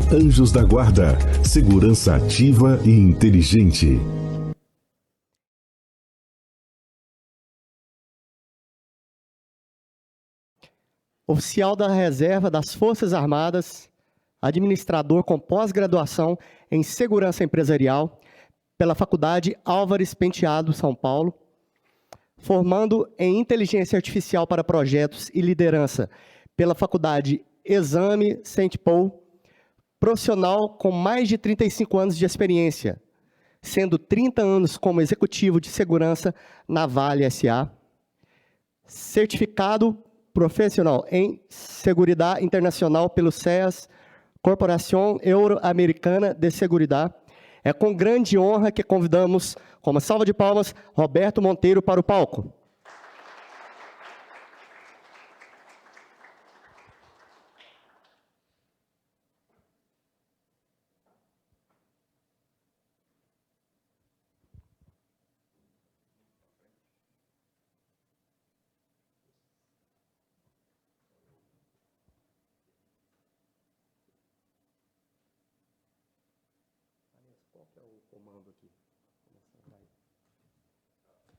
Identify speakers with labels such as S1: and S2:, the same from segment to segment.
S1: Anjos da Guarda, segurança ativa e inteligente.
S2: Oficial da Reserva das Forças Armadas, administrador com pós-graduação em Segurança Empresarial pela Faculdade Álvares Penteado, São Paulo, formando em Inteligência Artificial para Projetos e Liderança pela Faculdade Exame Saint Paul, profissional com mais de 35 anos de experiência, sendo 30 anos como executivo de segurança na Vale S.A., certificado profissional em Seguridade Internacional pelo CEAS, Corporação Euro-Americana de Seguridade. É com grande honra que convidamos, com uma salva de palmas, Roberto Monteiro para o palco.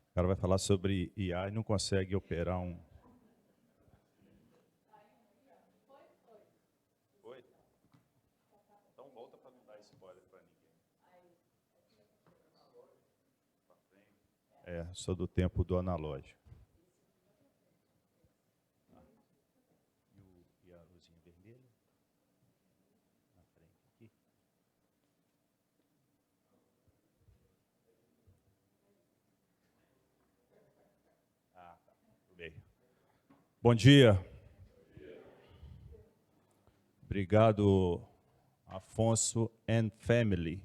S3: O cara vai falar sobre IA e não consegue operar um... Foi? Então volta para não dar spoiler para ninguém. Sou do tempo do analógico. E a luzinha vermelha? Na frente aqui. Bom dia. Obrigado, Afonso and Family.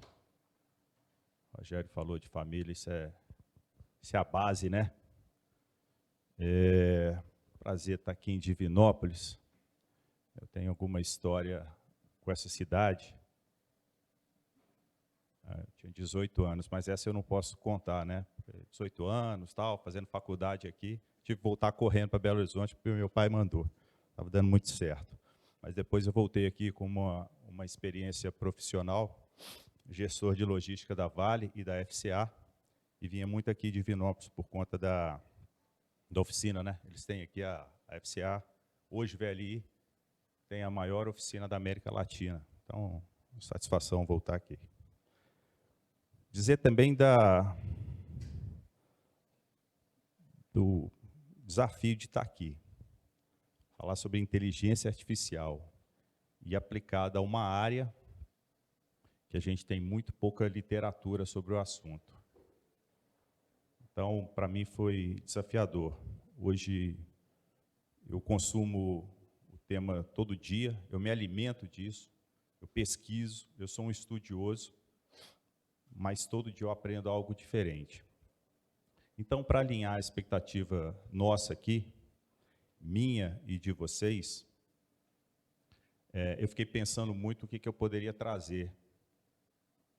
S3: O Rogério falou de família, isso é a base, né? Prazer estar aqui em Divinópolis. Eu tenho alguma história com essa cidade. Eu tinha 18 anos, mas essa eu não posso contar, né? 18 anos, tal, fazendo faculdade aqui. Tive que voltar correndo para Belo Horizonte, porque meu pai mandou. Estava dando muito certo. Mas depois eu voltei aqui com uma experiência profissional, gestor de logística da Vale e da FCA, e vinha muito aqui de Divinópolis por conta da oficina, né? Eles têm aqui a FCA, hoje VLI, tem a maior oficina da América Latina. Então, satisfação voltar aqui. Dizer também do desafio de estar aqui. Falar sobre inteligência artificial e aplicada a uma área que a gente tem muito pouca literatura sobre o assunto. Então, para mim foi desafiador. Hoje eu consumo o tema todo dia, eu me alimento disso, eu pesquiso, eu sou um estudioso, mas todo dia eu aprendo algo diferente. Então, para alinhar a expectativa nossa aqui, minha e de vocês, eu fiquei pensando muito o que eu poderia trazer.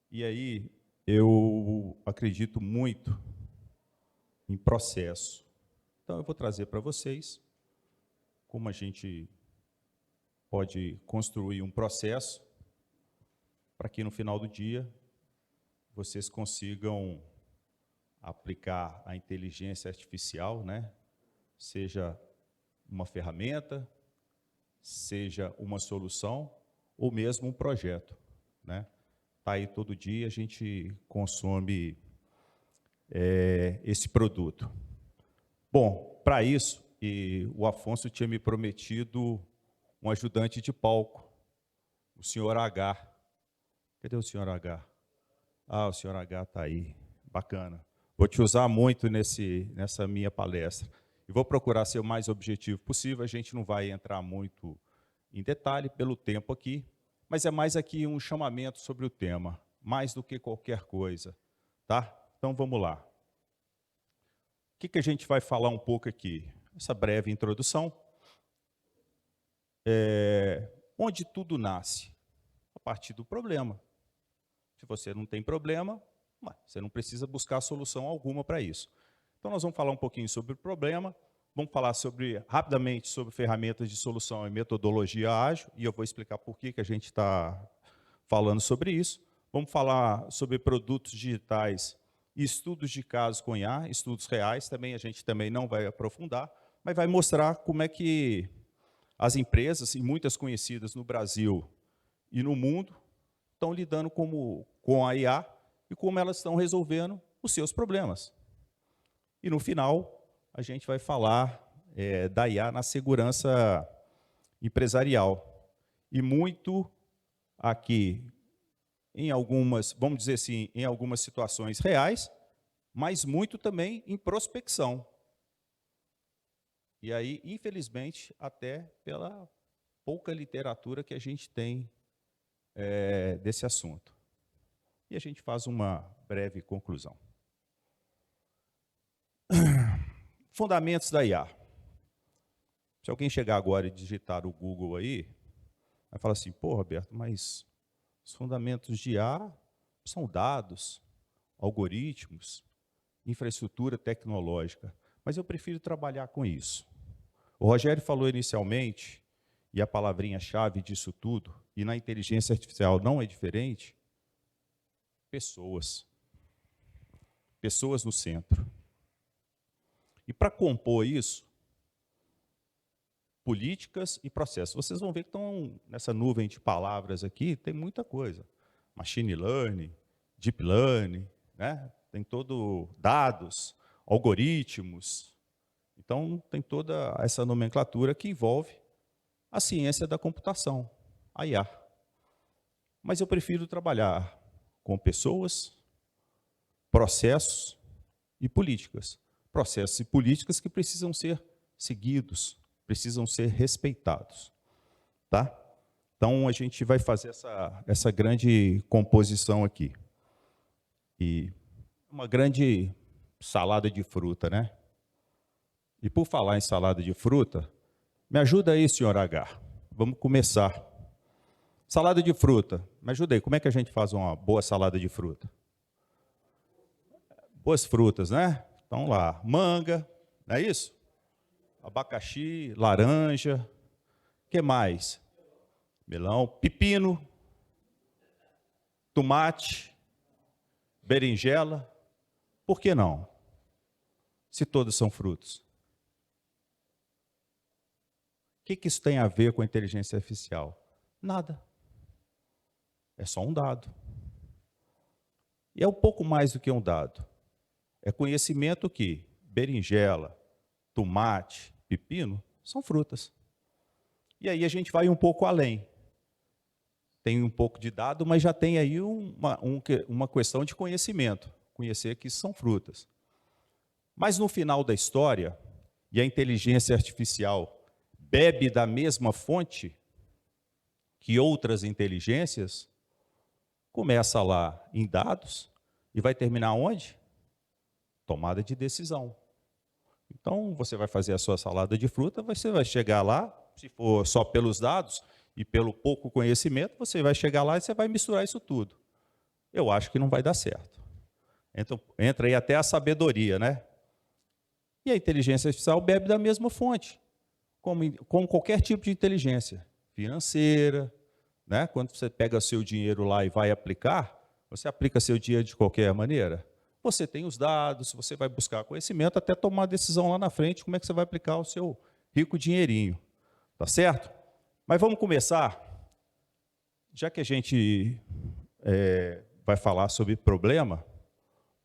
S3: E aí, eu acredito muito em processo. Então, eu vou trazer para vocês como a gente pode construir um processo para que, no final do dia, vocês consigam aplicar a inteligência artificial, né? Seja uma ferramenta, seja uma solução, ou mesmo um projeto, né? Tá aí todo dia, a gente consome esse produto. Bom, para isso, o Afonso tinha me prometido um ajudante de palco, o senhor H. Cadê o senhor H? Ah, o senhor H está aí, bacana. Vou te usar muito nessa minha palestra. E vou procurar ser o mais objetivo possível, a gente não vai entrar muito em detalhe pelo tempo aqui, mas é mais aqui um chamamento sobre o tema, mais do que qualquer coisa, tá? Então vamos lá. O que a gente vai falar um pouco aqui? Essa breve introdução. Onde tudo nasce? A partir do problema. Se você não tem problema, você não precisa buscar solução alguma para isso. Então, nós vamos falar um pouquinho sobre o problema, vamos falar rapidamente sobre ferramentas de solução e metodologia ágil, e eu vou explicar por que a gente está falando sobre isso. Vamos falar sobre produtos digitais e estudos de casos com IA, estudos reais, também a gente também não vai aprofundar, mas vai mostrar como é que as empresas, e muitas conhecidas no Brasil e no mundo, estão lidando com a IA e como elas estão resolvendo os seus problemas. E, no final, a gente vai falar da IA na segurança empresarial. E muito aqui, em algumas, vamos dizer assim, em algumas situações reais, mas muito também em prospecção. E aí, infelizmente, até pela pouca literatura que a gente tem desse assunto. E a gente faz uma breve conclusão. Fundamentos da IA. Se alguém chegar agora e digitar o Google aí, vai falar assim, pô, Roberto, mas os fundamentos de IA são dados, algoritmos, infraestrutura tecnológica, mas eu prefiro trabalhar com isso. O Rogério falou inicialmente, e a palavrinha-chave disso tudo, e na inteligência artificial não é diferente, pessoas. Pessoas no centro. E para compor isso, políticas e processos. Vocês vão ver que estão nessa nuvem de palavras aqui, tem muita coisa. Machine learning, deep learning, né? Tem todo dados, algoritmos. Então, tem toda essa nomenclatura que envolve a ciência da computação, a IA. Mas eu prefiro trabalhar com pessoas, processos e políticas. Processos e políticas que precisam ser seguidos, precisam ser respeitados. Tá? Então, a gente vai fazer essa grande composição aqui. E uma grande salada de fruta, né? E por falar em salada de fruta, me ajuda aí, senhor H. Vamos começar. Salada de fruta. Me ajuda aí, como é que a gente faz uma boa salada de fruta? Boas frutas, né? Então lá, manga, não é isso? Abacaxi, laranja, o que mais? Melão, pepino, tomate, berinjela. Por que não? Se todos são frutos. O que isso tem a ver com a inteligência artificial? Nada. É só um dado. E é um pouco mais do que um dado. É conhecimento que berinjela, tomate, pepino são frutas. E aí a gente vai um pouco além. Tem um pouco de dado, mas já tem aí uma questão de conhecimento. Conhecer que são frutas. Mas no final da história, e a inteligência artificial bebe da mesma fonte que outras inteligências, começa lá em dados e vai terminar onde? Tomada de decisão. Então, você vai fazer a sua salada de fruta, você vai chegar lá, se for só pelos dados e pelo pouco conhecimento, você vai chegar lá e você vai misturar isso tudo. Eu acho que não vai dar certo. Então, entra aí até a sabedoria, né? E a inteligência artificial bebe da mesma fonte, como qualquer tipo de inteligência financeira, né? Quando você pega seu dinheiro lá e vai aplicar, você aplica seu dinheiro de qualquer maneira. Você tem os dados, você vai buscar conhecimento até tomar a decisão lá na frente, como é que você vai aplicar o seu rico dinheirinho. Tá certo? Mas vamos começar, já que a gente vai falar sobre problema,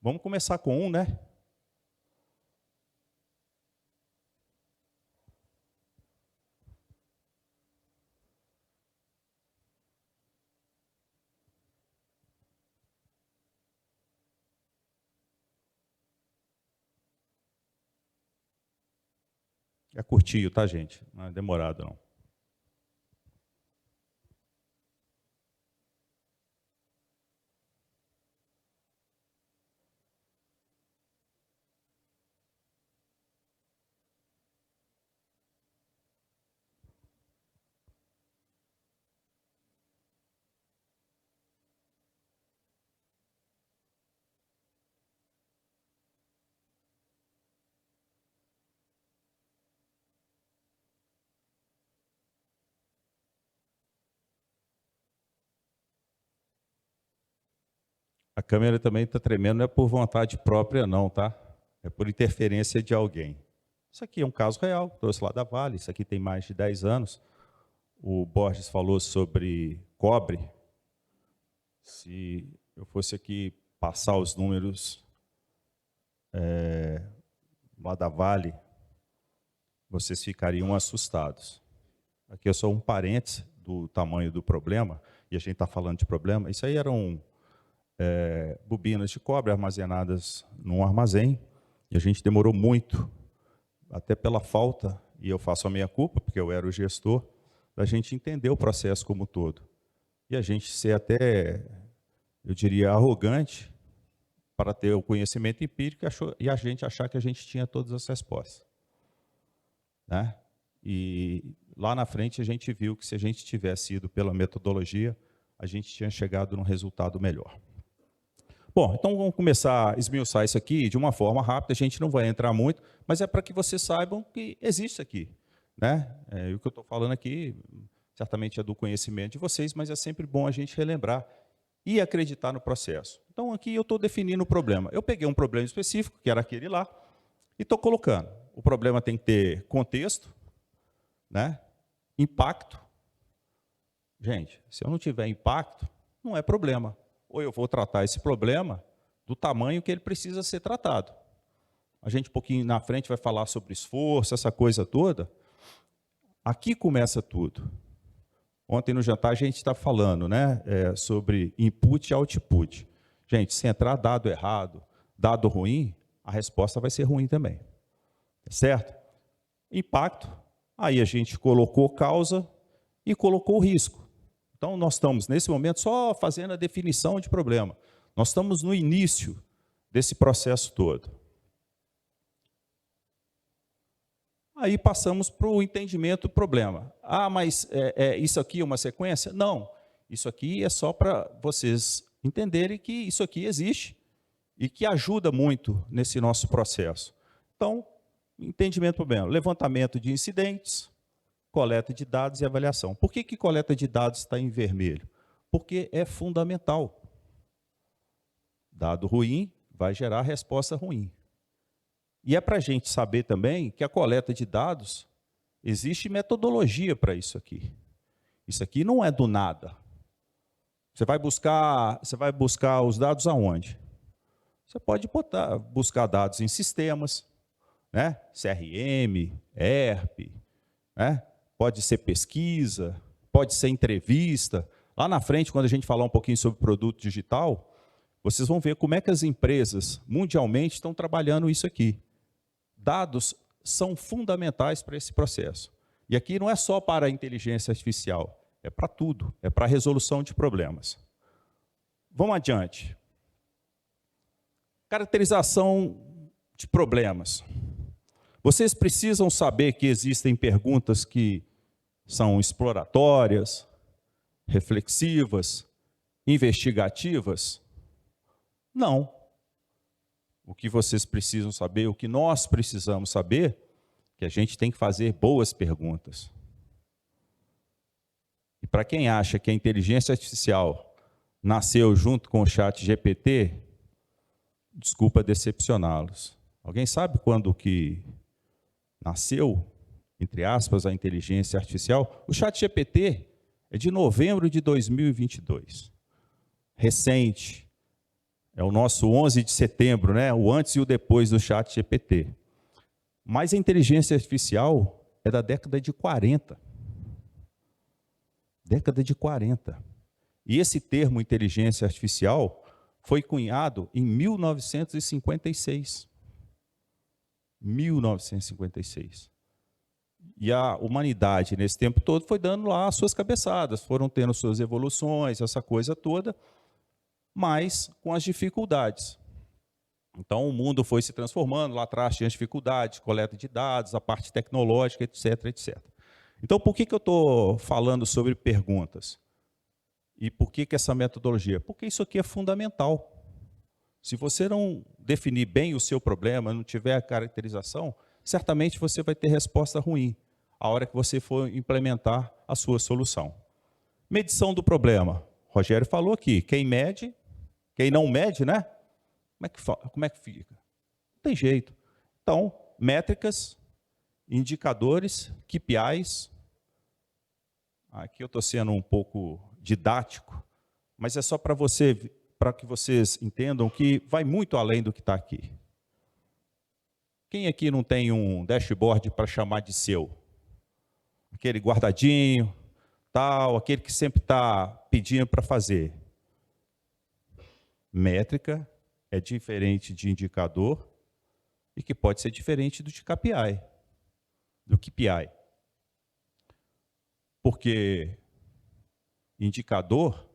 S3: vamos começar com um, né? É curtinho, tá, gente? Não é demorado, não. A câmera também está tremendo, não é por vontade própria não, tá? É por interferência de alguém. Isso aqui é um caso real, trouxe lá da Vale, isso aqui tem mais de 10 anos. O Borges falou sobre cobre. Se eu fosse aqui passar os números lá da Vale, vocês ficariam assustados. Aqui é só um parêntese do tamanho do problema, e a gente está falando de problema. Isso aí eram bobinas de cobre armazenadas num armazém, e a gente demorou muito, até pela falta, e eu faço a minha culpa, porque eu era o gestor, da gente entender o processo como um todo. E a gente ser até, eu diria, arrogante, para ter o conhecimento empírico e a gente achar que a gente tinha todas as respostas. Né? E lá na frente a gente viu que se a gente tivesse ido pela metodologia, a gente tinha chegado num resultado melhor. Bom, então vamos começar a esmiuçar isso aqui de uma forma rápida, a gente não vai entrar muito, mas é para que vocês saibam que existe aqui. Né? O que eu estou falando aqui, certamente é do conhecimento de vocês, mas é sempre bom a gente relembrar e acreditar no processo. Então, aqui eu estou definindo o problema. Eu peguei um problema específico, que era aquele lá, e estou colocando. O problema tem que ter contexto, né? Impacto. Gente, se eu não tiver impacto, não é problema. Ou eu vou tratar esse problema do tamanho que ele precisa ser tratado. A gente, um pouquinho na frente, vai falar sobre esforço, essa coisa toda. Aqui começa tudo. Ontem no jantar a gente está falando, né, sobre input e output. Gente, se entrar dado errado, dado ruim, a resposta vai ser ruim também. Certo? Impacto, aí a gente colocou causa e colocou risco. Então, nós estamos, nesse momento, só fazendo a definição de problema. Nós estamos no início desse processo todo. Aí passamos para o entendimento do problema. Ah, mas isso aqui é uma sequência? Não, isso aqui é só para vocês entenderem que isso aqui existe e que ajuda muito nesse nosso processo. Então, entendimento do problema, levantamento de incidentes, coleta de dados e avaliação. Por que coleta de dados está em vermelho? Porque é fundamental. Dado ruim vai gerar resposta ruim. E é para a gente saber também que a coleta de dados, existe metodologia para isso aqui. Isso aqui não é do nada. Você vai buscar os dados aonde? Você pode buscar dados em sistemas, né? CRM, ERP, né? Pode ser pesquisa, pode ser entrevista. Lá na frente, quando a gente falar um pouquinho sobre produto digital, vocês vão ver como é que as empresas mundialmente estão trabalhando isso aqui. Dados são fundamentais para esse processo. E aqui não é só para a inteligência artificial, é para tudo, é para a resolução de problemas. Vamos adiante. Caracterização de problemas. Vocês precisam saber que existem perguntas que são exploratórias, reflexivas, investigativas? Não. O que vocês precisam saber, o que nós precisamos saber, que a gente tem que fazer boas perguntas. E para quem acha que a inteligência artificial nasceu junto com o ChatGPT, desculpa decepcioná-los. Alguém sabe quando que nasceu, entre aspas, a inteligência artificial? O ChatGPT é de novembro de 2022. Recente. É o nosso 11 de setembro, né? O antes e o depois do ChatGPT. Mas a inteligência artificial é da década de 40. Década de 40. E esse termo inteligência artificial foi cunhado em 1956. 1956. E a humanidade, nesse tempo todo, foi dando lá as suas cabeçadas, foram tendo suas evoluções, essa coisa toda, mas com as dificuldades. Então, o mundo foi se transformando, lá atrás tinha as dificuldades, coleta de dados, a parte tecnológica, etc, etc. Então, por que eu estou falando sobre perguntas? E por que essa metodologia? Porque isso aqui é fundamental. Se você não definir bem o seu problema, não tiver a caracterização, certamente você vai ter resposta ruim a hora que você for implementar a sua solução. Medição do problema. Rogério falou aqui, quem mede, Quem não mede, né? Como é que fica? Não tem jeito. Então, métricas, indicadores, KPIs. Aqui eu estou sendo um pouco didático, mas é só para que vocês entendam que vai muito além do que está aqui. Quem aqui não tem um dashboard para chamar de seu? Aquele guardadinho, tal, aquele que sempre está pedindo para fazer. Métrica é diferente de indicador e que pode ser diferente do de KPI, do KPI. Porque indicador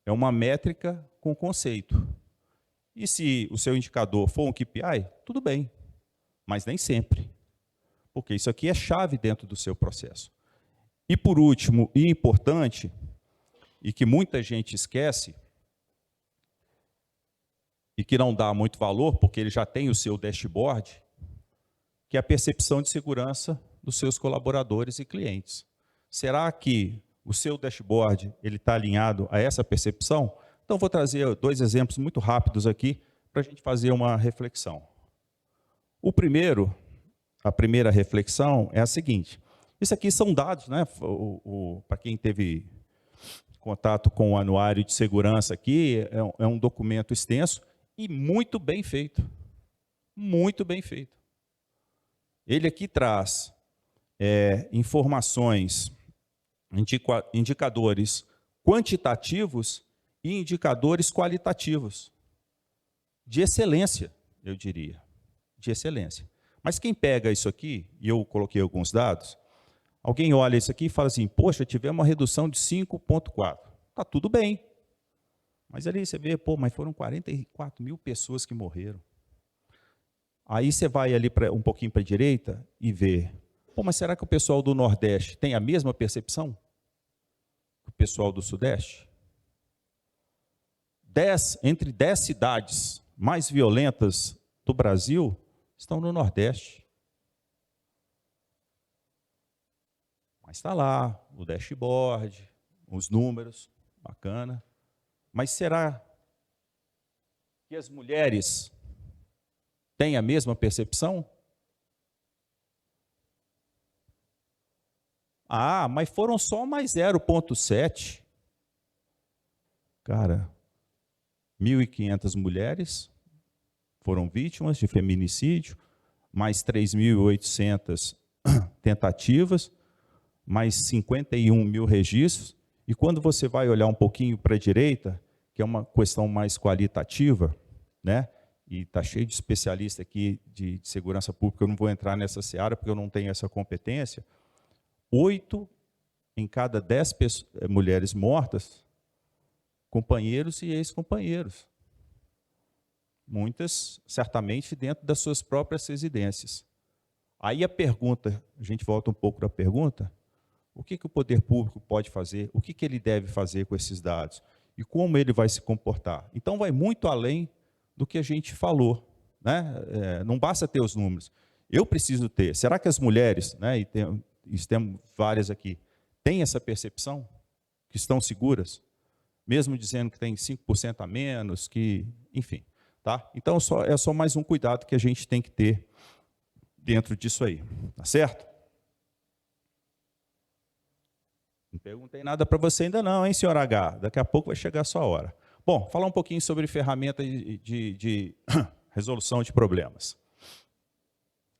S3: é uma métrica com conceito. E se o seu indicador for um KPI, tudo bem, mas nem sempre. Porque isso aqui é chave dentro do seu processo. E por último, e importante, e que muita gente esquece, e que não dá muito valor, porque ele já tem o seu dashboard, que é a percepção de segurança dos seus colaboradores e clientes. Será que o seu dashboard está alinhado a essa percepção? Então, vou trazer 2 exemplos muito rápidos aqui para a gente fazer uma reflexão. A primeira reflexão é a seguinte. Isso aqui são dados, né? Para quem teve contato com o anuário de segurança aqui, é um documento extenso e muito bem feito. Muito bem feito. Ele aqui traz informações, indicadores quantitativos e indicadores qualitativos. De excelência, eu diria. De excelência. Mas quem pega isso aqui, e eu coloquei alguns dados, alguém olha isso aqui e fala assim, poxa, tivemos uma redução de 5,4. Está tudo bem. Mas ali você vê, pô, mas foram 44 mil pessoas que morreram. Aí você vai ali um pouquinho para a direita e vê, pô, mas será que o pessoal do Nordeste tem a mesma percepção que o pessoal do Sudeste? Entre 10 cidades mais violentas do Brasil estão no Nordeste. Mas está lá o dashboard, os números, bacana. Mas será que as mulheres têm a mesma percepção? Ah, mas foram só mais 0,7. Cara, 1.500 mulheres foram vítimas de feminicídio, mais 3.800 tentativas, mais 51 mil registros. E quando você vai olhar um pouquinho para a direita, que é uma questão mais qualitativa, né? E está cheio de especialista aqui de segurança pública, eu não vou entrar nessa seara porque eu não tenho essa competência, 8 em cada 10 mulheres mortas, companheiros e ex-companheiros. Muitas, certamente, dentro das suas próprias residências. Aí a pergunta, a gente volta um pouco da pergunta, o que o poder público pode fazer, o que ele deve fazer com esses dados e como ele vai se comportar. Então, vai muito além do que a gente falou, né? Não basta ter os números. Eu preciso ter. Será que as mulheres, né, e temos várias aqui, têm essa percepção? Que estão seguras? Mesmo dizendo que tem 5% a menos, que, enfim. Tá? Então, é só mais um cuidado que a gente tem que ter dentro disso aí. Tá certo? Não perguntei nada para você ainda não, hein, senhor H? Daqui a pouco vai chegar a sua hora. Bom, falar um pouquinho sobre ferramenta de resolução de problemas.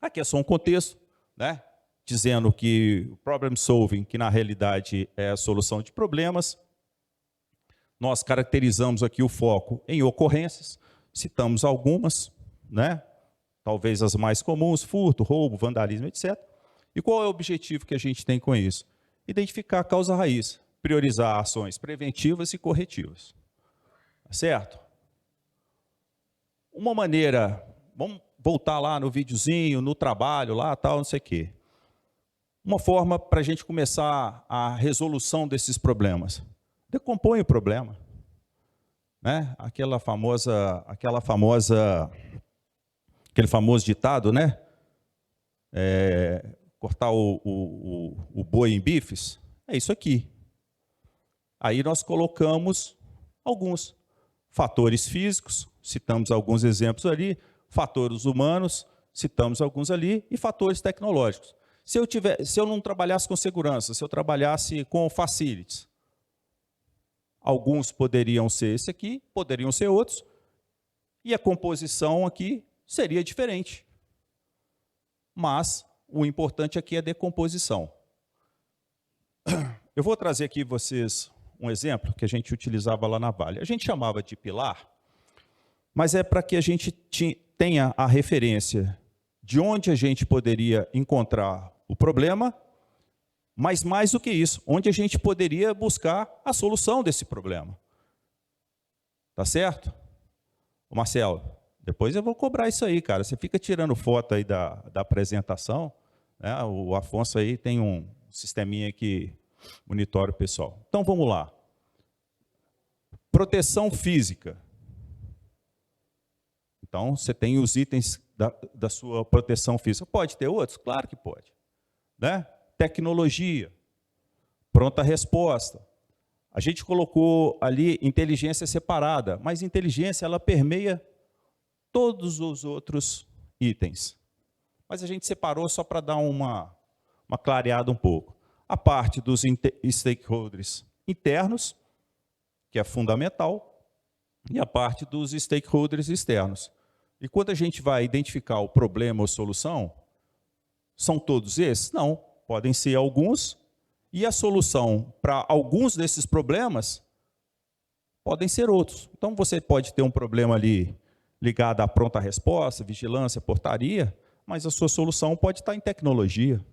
S3: Aqui é só um contexto, né? Dizendo que o problem solving, que na realidade é a solução de problemas, nós caracterizamos aqui o foco em ocorrências, citamos algumas, né? Talvez as mais comuns, furto, roubo, vandalismo, etc. E qual é o objetivo que a gente tem com isso? Identificar a causa raiz, priorizar ações preventivas e corretivas. Certo? Uma maneira, vamos voltar lá no videozinho, no trabalho, lá, tal, não sei o quê. Uma forma para a gente começar a resolução desses problemas. Decompõe o problema. Né? Aquele famoso ditado, né? Cortar o boi em bifes, é isso aqui. Aí nós colocamos alguns. fatores físicos, citamos alguns exemplos ali, fatores humanos, citamos alguns ali, e fatores tecnológicos. Se eu não trabalhasse com segurança, se eu trabalhasse com facilities, alguns poderiam ser esse aqui, poderiam ser outros, e a composição aqui seria diferente. Mas o importante aqui é a decomposição. Eu vou trazer aqui vocês um exemplo que a gente utilizava lá na Vale. A gente chamava de pilar, mas é para que a gente tenha a referência de onde a gente poderia encontrar o problema, mas mais do que isso, onde a gente poderia buscar a solução desse problema. Tá certo? Ô Marcelo, depois eu vou cobrar isso aí, cara. Você fica tirando foto aí da apresentação, né? O Afonso aí tem um sisteminha que monitora o pessoal. Então, vamos lá. Proteção física. Então, você tem os itens da sua proteção física. Pode ter outros? Claro que pode. Né? Tecnologia, pronta resposta. A gente colocou ali inteligência separada, mas inteligência ela permeia todos os outros itens. Mas a gente separou só para dar uma clareada um pouco. A parte dos stakeholders internos, que é fundamental, e a parte dos stakeholders externos. E quando a gente vai identificar o problema ou solução, são todos esses? Não, podem ser alguns, e a solução para alguns desses problemas podem ser outros. Então, você pode ter um problema ali ligado à pronta resposta, vigilância, portaria, mas a sua solução pode estar em tecnologia,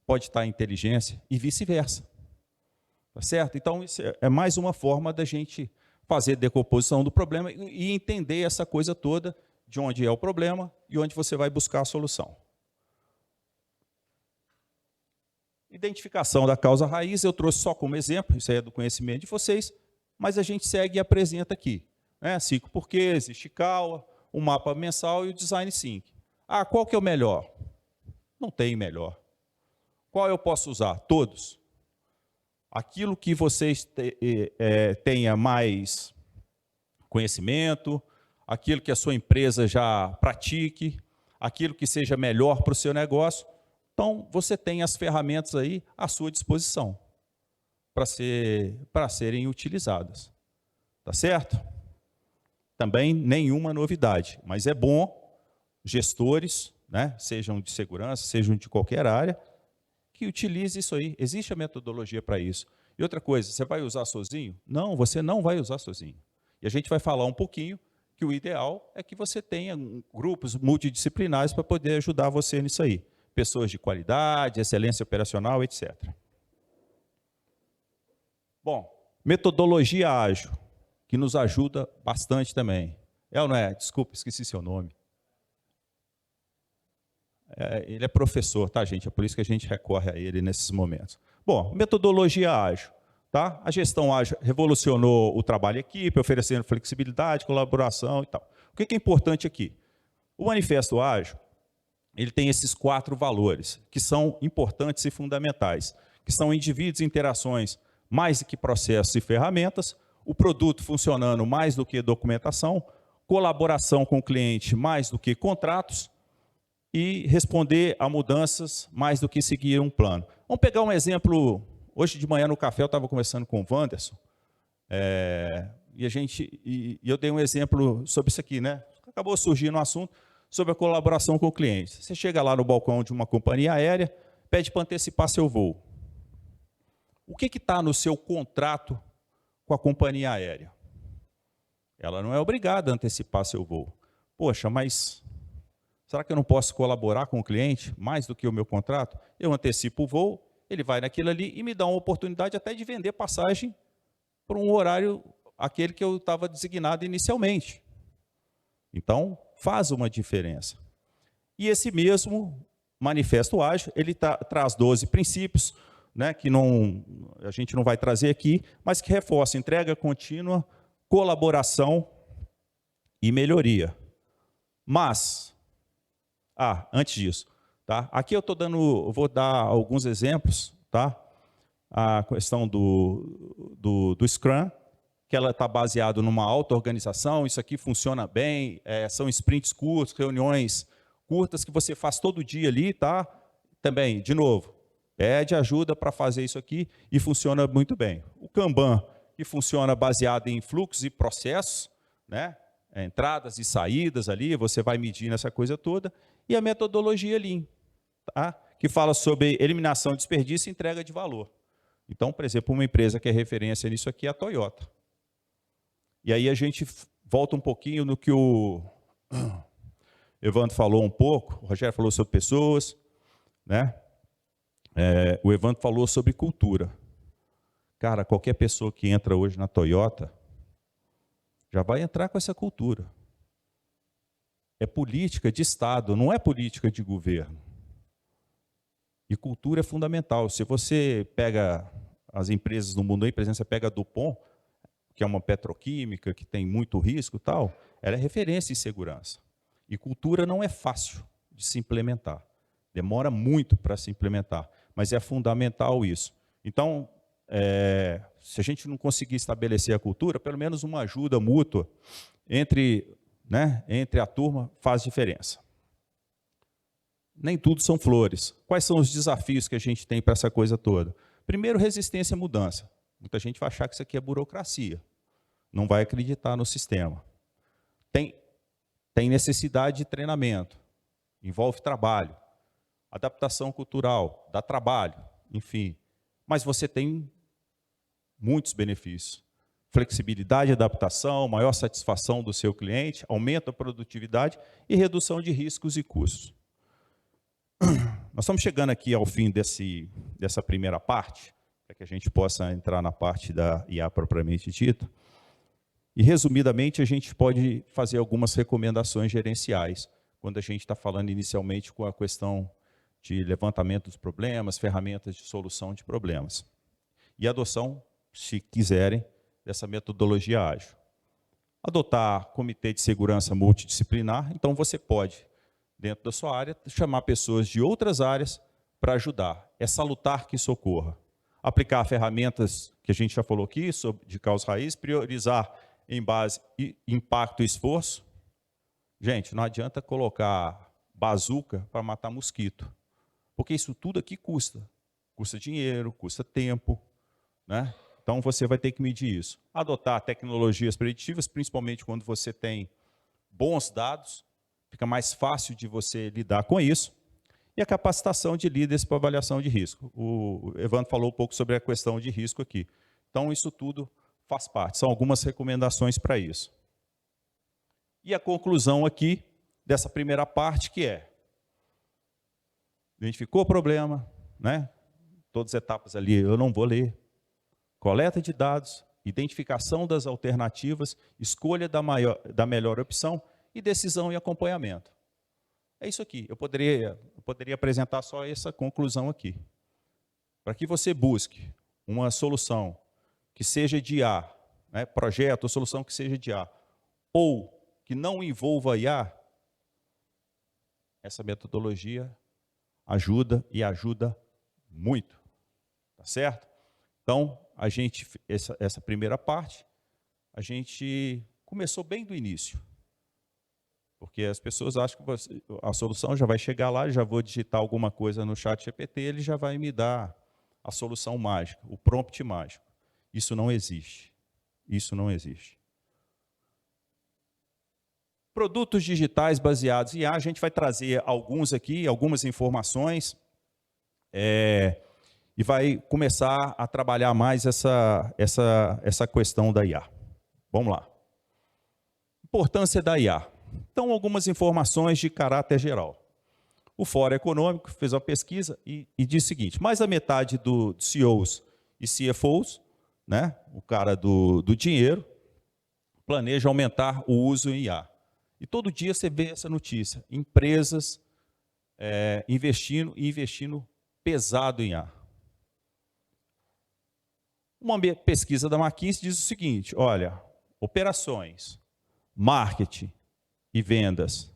S3: pode estar em inteligência e vice-versa. Tá certo? Então, isso é mais uma forma da gente fazer decomposição do problema e entender essa coisa toda, de onde é o problema e onde você vai buscar a solução. Identificação da causa raiz, eu trouxe só como exemplo, isso aí é do conhecimento de vocês, mas a gente segue e apresenta aqui. Né? 5 porquês, Ishikawa, o mapa mensal e o design sync. Ah, qual que é o melhor? Não tem melhor. Qual eu posso usar? Todos. Aquilo que vocês tenha mais conhecimento, aquilo que a sua empresa já pratique, aquilo que seja melhor para o seu negócio. Então, você tem as ferramentas aí à sua disposição para serem utilizadas. Tá certo? Também nenhuma novidade, mas é bom gestores, né, sejam de segurança, sejam de qualquer área, que utilize isso aí. Existe a metodologia para isso. E outra coisa, você vai usar sozinho? Não, você não vai usar sozinho. E a gente vai falar um pouquinho que o ideal é que você tenha grupos multidisciplinares para poder ajudar você nisso aí. Pessoas de qualidade, excelência operacional, etc. Bom, metodologia ágil, que nos ajuda bastante também. É ou não é? Desculpa, esqueci seu nome. Ele é professor, tá, gente? É por isso que a gente recorre a ele nesses momentos. Bom, metodologia ágil. Tá? A gestão ágil revolucionou o trabalho em equipe, oferecendo flexibilidade, colaboração e tal. O que é importante aqui? O manifesto ágil, ele tem esses 4 valores, que são importantes e fundamentais, que são indivíduos e interações mais do que processos e ferramentas, o produto funcionando mais do que documentação, colaboração com o cliente mais do que contratos, e responder a mudanças mais do que seguir um plano. Vamos pegar um exemplo. Hoje de manhã no café eu estava conversando com o Wanderson, e eu dei um exemplo sobre isso aqui, né? Acabou surgindo um assunto sobre a colaboração com o cliente. Você chega lá no balcão de uma companhia aérea, pede para antecipar seu voo. O que está no seu contrato com a companhia aérea? Ela não é obrigada a antecipar seu voo. Poxa, mas será que eu não posso colaborar com o cliente mais do que o meu contrato? Eu antecipo o voo, ele vai naquilo ali e me dá uma oportunidade até de vender passagem por um horário, aquele que eu estava designado inicialmente. Então, faz uma diferença. E esse mesmo manifesto ágil, ele traz 12 princípios, né, que a gente não vai trazer aqui, mas que reforça entrega contínua, colaboração e melhoria. Mas, antes disso, tá? Aqui eu vou dar alguns exemplos, tá? A questão do Scrum, que ela está baseada numa auto-organização, isso aqui funciona bem, são sprints curtos, reuniões curtas que você faz todo dia ali, tá? Também, de novo, pede ajuda para fazer isso aqui e funciona muito bem. O Kanban, que funciona baseado em fluxos e processos, né? Entradas e saídas ali, você vai medindo essa coisa toda, e a metodologia Lean, tá? Que fala sobre eliminação de desperdício e entrega de valor. Então, por exemplo, uma empresa que é referência nisso aqui é a Toyota. E aí a gente volta um pouquinho no que o Evandro falou um pouco, o Rogério falou sobre pessoas, né? O Evandro falou sobre cultura. Cara, qualquer pessoa que entra hoje na Toyota já vai entrar com essa cultura. É política de Estado, não é política de governo. E cultura é fundamental. Se você pega as empresas no mundo aí, por exemplo, você pega a DuPont, que é uma petroquímica, que tem muito risco e tal, ela é referência em segurança. E cultura não é fácil de se implementar. Demora muito para se implementar, mas é fundamental isso. Então, se a gente não conseguir estabelecer a cultura, pelo menos uma ajuda mútua entre a turma faz diferença. Nem tudo são flores. Quais são os desafios que a gente tem para essa coisa toda? Primeiro, resistência à mudança. Muita gente vai achar que isso aqui é burocracia. Não vai acreditar no sistema. Tem necessidade de treinamento. Envolve trabalho. Adaptação cultural. Dá trabalho. Enfim. Mas você tem muitos benefícios. Flexibilidade, adaptação, maior satisfação do seu cliente, aumento da produtividade e redução de riscos e custos. Nós estamos chegando aqui ao fim dessa primeira parte, para que a gente possa entrar na parte da IA propriamente dita. E, resumidamente, a gente pode fazer algumas recomendações gerenciais, quando a gente está falando inicialmente com a questão de levantamento dos problemas, ferramentas de solução de problemas. E adoção, se quiserem, dessa metodologia ágil. Adotar comitê de segurança multidisciplinar, então você pode, dentro da sua área, chamar pessoas de outras áreas para ajudar. É salutar que isso ocorra. Aplicar ferramentas que a gente já falou aqui, de causa raiz, priorizar em base impacto e esforço. Gente, não adianta colocar bazuca para matar mosquito, porque isso tudo aqui custa. Custa dinheiro, custa tempo, né? Então, você vai ter que medir isso. Adotar tecnologias preditivas, principalmente quando você tem bons dados, fica mais fácil de você lidar com isso. E a capacitação de líderes para avaliação de risco. O Evandro falou um pouco sobre a questão de risco aqui. Então, isso tudo faz parte. São algumas recomendações para isso. E a conclusão aqui dessa primeira parte, que é: identificou o problema, né? Todas as etapas ali eu não vou ler. Coleta de dados, identificação das alternativas, escolha da melhor opção e decisão e acompanhamento. É isso aqui. Eu poderia apresentar só essa conclusão aqui. Para que você busque uma solução que seja de IA, né, projeto ou solução que seja de IA, ou que não envolva IA, essa metodologia ajuda e ajuda muito. Tá certo? Então, essa primeira parte, a gente começou bem do início. Porque as pessoas acham que a solução já vai chegar lá, já vou digitar alguma coisa no chat GPT, ele já vai me dar a solução mágica, o prompt mágico. Isso não existe. Isso não existe. Produtos digitais baseados em IA, a gente vai trazer alguns aqui, algumas informações, e vai começar a trabalhar mais essa questão da IA. Vamos lá. Importância da IA. Então, algumas informações de caráter geral. O Fórum Econômico fez uma pesquisa e diz o seguinte: mais da metade dos CEOs e CFOs, né, o cara do dinheiro, planeja aumentar o uso em IA. E todo dia você vê essa notícia: empresas investindo pesado em IA. Uma pesquisa da McKinsey diz o seguinte: olha, operações, marketing e vendas,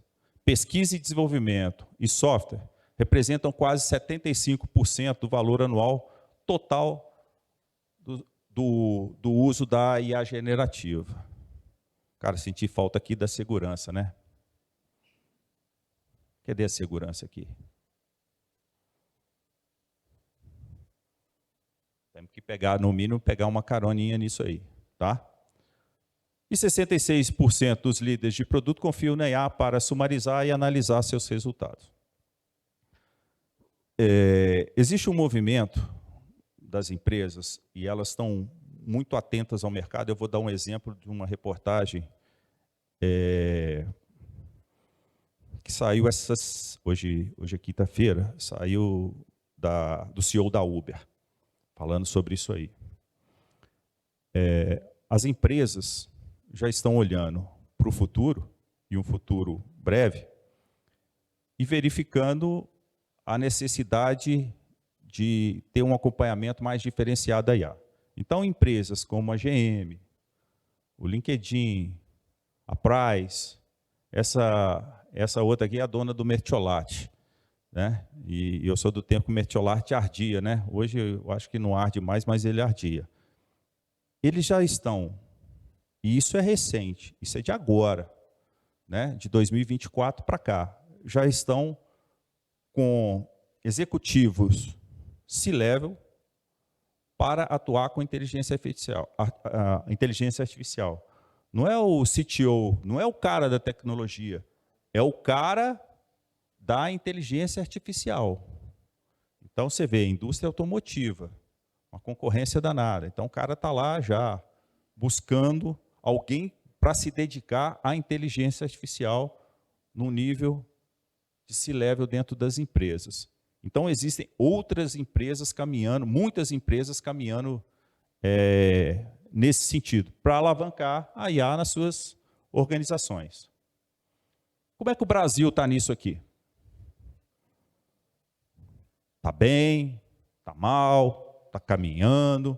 S3: pesquisa e desenvolvimento e software representam quase 75% do valor anual total do uso da IA generativa. Cara, senti falta aqui da segurança, né? Cadê a segurança aqui? Temos que pegar, no mínimo, pegar uma caroninha nisso aí, tá? E 66% dos líderes de produto confiam na IA para sumarizar e analisar seus resultados. Existe um movimento das empresas, e elas estão muito atentas ao mercado. Eu vou dar um exemplo de uma reportagem que saiu hoje é quinta-feira, saiu do CEO da Uber, falando sobre isso aí. As empresas já estão olhando para o futuro, e um futuro breve, e verificando a necessidade de ter um acompanhamento mais diferenciado da IA. Então, empresas como a GM, o LinkedIn, a Price, essa outra aqui é a dona do Mertiolate, né? E eu sou do tempo que o Mertiolate ardia, né? Hoje eu acho que não arde mais, mas ele ardia. Eles já estão, e isso é recente, isso é de agora, né? De 2024 para cá, já estão com executivos C-level para atuar com inteligência artificial. Não é o CTO, não é o cara da tecnologia, é o cara da inteligência artificial. Então, você vê, indústria automotiva, uma concorrência danada. Então, o cara está lá já buscando alguém para se dedicar à inteligência artificial no nível de C-level dentro das empresas. Então, existem outras empresas caminhando, muitas empresas caminhando nesse sentido, para alavancar a IA nas suas organizações. Como é que o Brasil está nisso aqui? Está bem? Está mal? Está caminhando?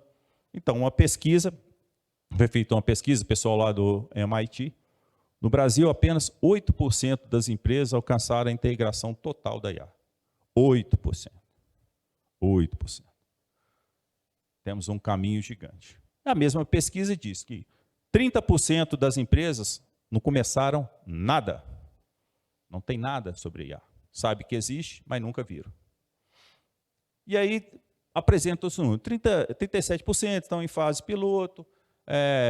S3: Então, uma pesquisa, foi feita uma pesquisa, pessoal lá do MIT, no Brasil, apenas 8% das empresas alcançaram a integração total da IA. 8%. 8%. Temos um caminho gigante. A mesma pesquisa diz que 30% das empresas não começaram nada. Não tem nada sobre IA. Sabe que existe, mas nunca viram. E aí, apresenta os números. 37% estão em fase piloto,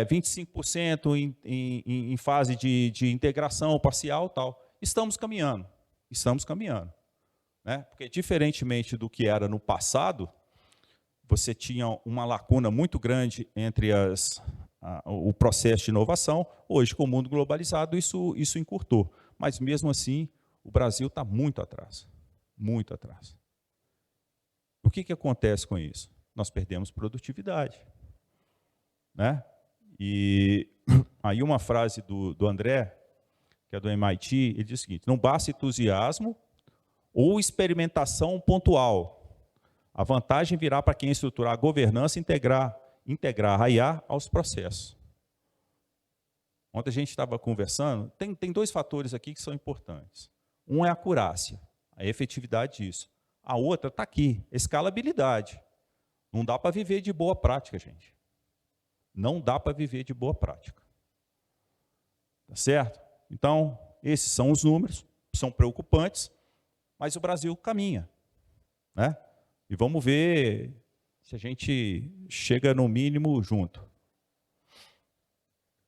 S3: 25% em fase de integração parcial, tal. Estamos caminhando. Estamos caminhando. Né? Porque, diferentemente do que era no passado, você tinha uma lacuna muito grande entre o processo de inovação. Hoje, com o mundo globalizado, isso encurtou. Mas, mesmo assim, o Brasil está muito atrás. Muito atrás. O que acontece com isso? Nós perdemos produtividade. Né? E aí uma frase do André, que é do MIT, ele diz o seguinte: não basta entusiasmo ou experimentação pontual. A vantagem virá para quem estruturar a governança e integrar a IA aos processos. Ontem a gente estava conversando, tem dois fatores aqui que são importantes. Um é a acurácia, a efetividade disso. A outra está aqui, escalabilidade. Não dá para viver de boa prática, gente. Não dá para viver de boa prática. Tá certo? Então, esses são os números, são preocupantes, mas o Brasil caminha. Né? E vamos ver se a gente chega no mínimo junto.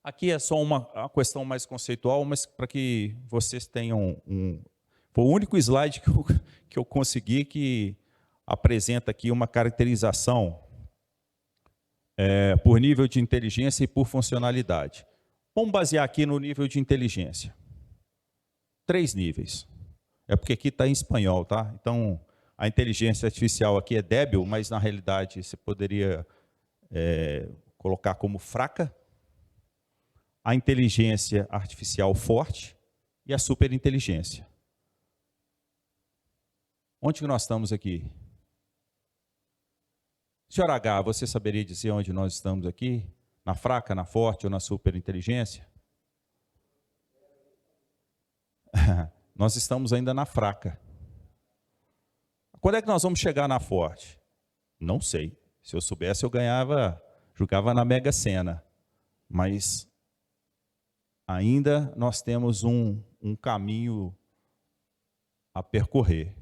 S3: Aqui é só uma questão mais conceitual, mas para que vocês tenham Foi o único slide que eu consegui que apresenta aqui uma caracterização por nível de inteligência e por funcionalidade. Vamos basear aqui no nível de inteligência. 3 níveis. É porque aqui está em espanhol, tá? Então, a inteligência artificial aqui é débil, mas na realidade você poderia colocar como fraca. A inteligência artificial forte e a superinteligência. Onde que nós estamos aqui? Senhor H, você saberia dizer onde nós estamos aqui? Na fraca, na forte ou na superinteligência? Nós estamos ainda na fraca. Quando é que nós vamos chegar na forte? Não sei. Se eu soubesse, eu ganhava jogava na Mega Sena, mas ainda nós temos um caminho a percorrer,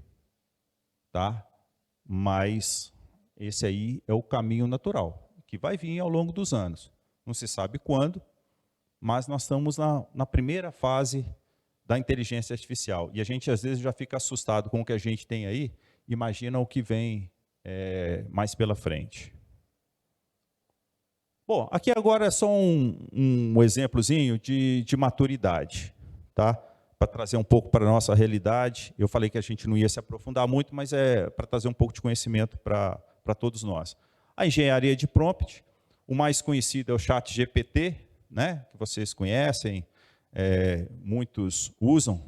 S3: tá? Mas esse aí é o caminho natural, que vai vir ao longo dos anos. Não se sabe quando, mas nós estamos na primeira fase da inteligência artificial. E a gente, às vezes, já fica assustado com o que a gente tem aí, imagina o que vem mais pela frente. Bom, aqui agora é só um exemplozinho de maturidade, tá? Para trazer um pouco para a nossa realidade. Eu falei que a gente não ia se aprofundar muito, mas é para trazer um pouco de conhecimento para todos nós. A engenharia de prompt, o mais conhecido é o ChatGPT, né? Que vocês conhecem, muitos usam,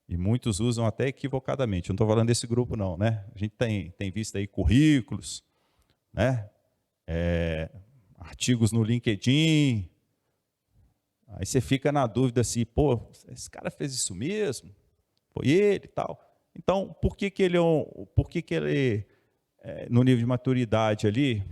S3: e muitos usam até equivocadamente. Eu não estou falando desse grupo, não, né? A gente tem visto aí currículos, né? Artigos no LinkedIn. Aí você fica na dúvida se, pô, esse cara fez isso mesmo? Foi ele e tal. Então, por que ele no nível de maturidade ali,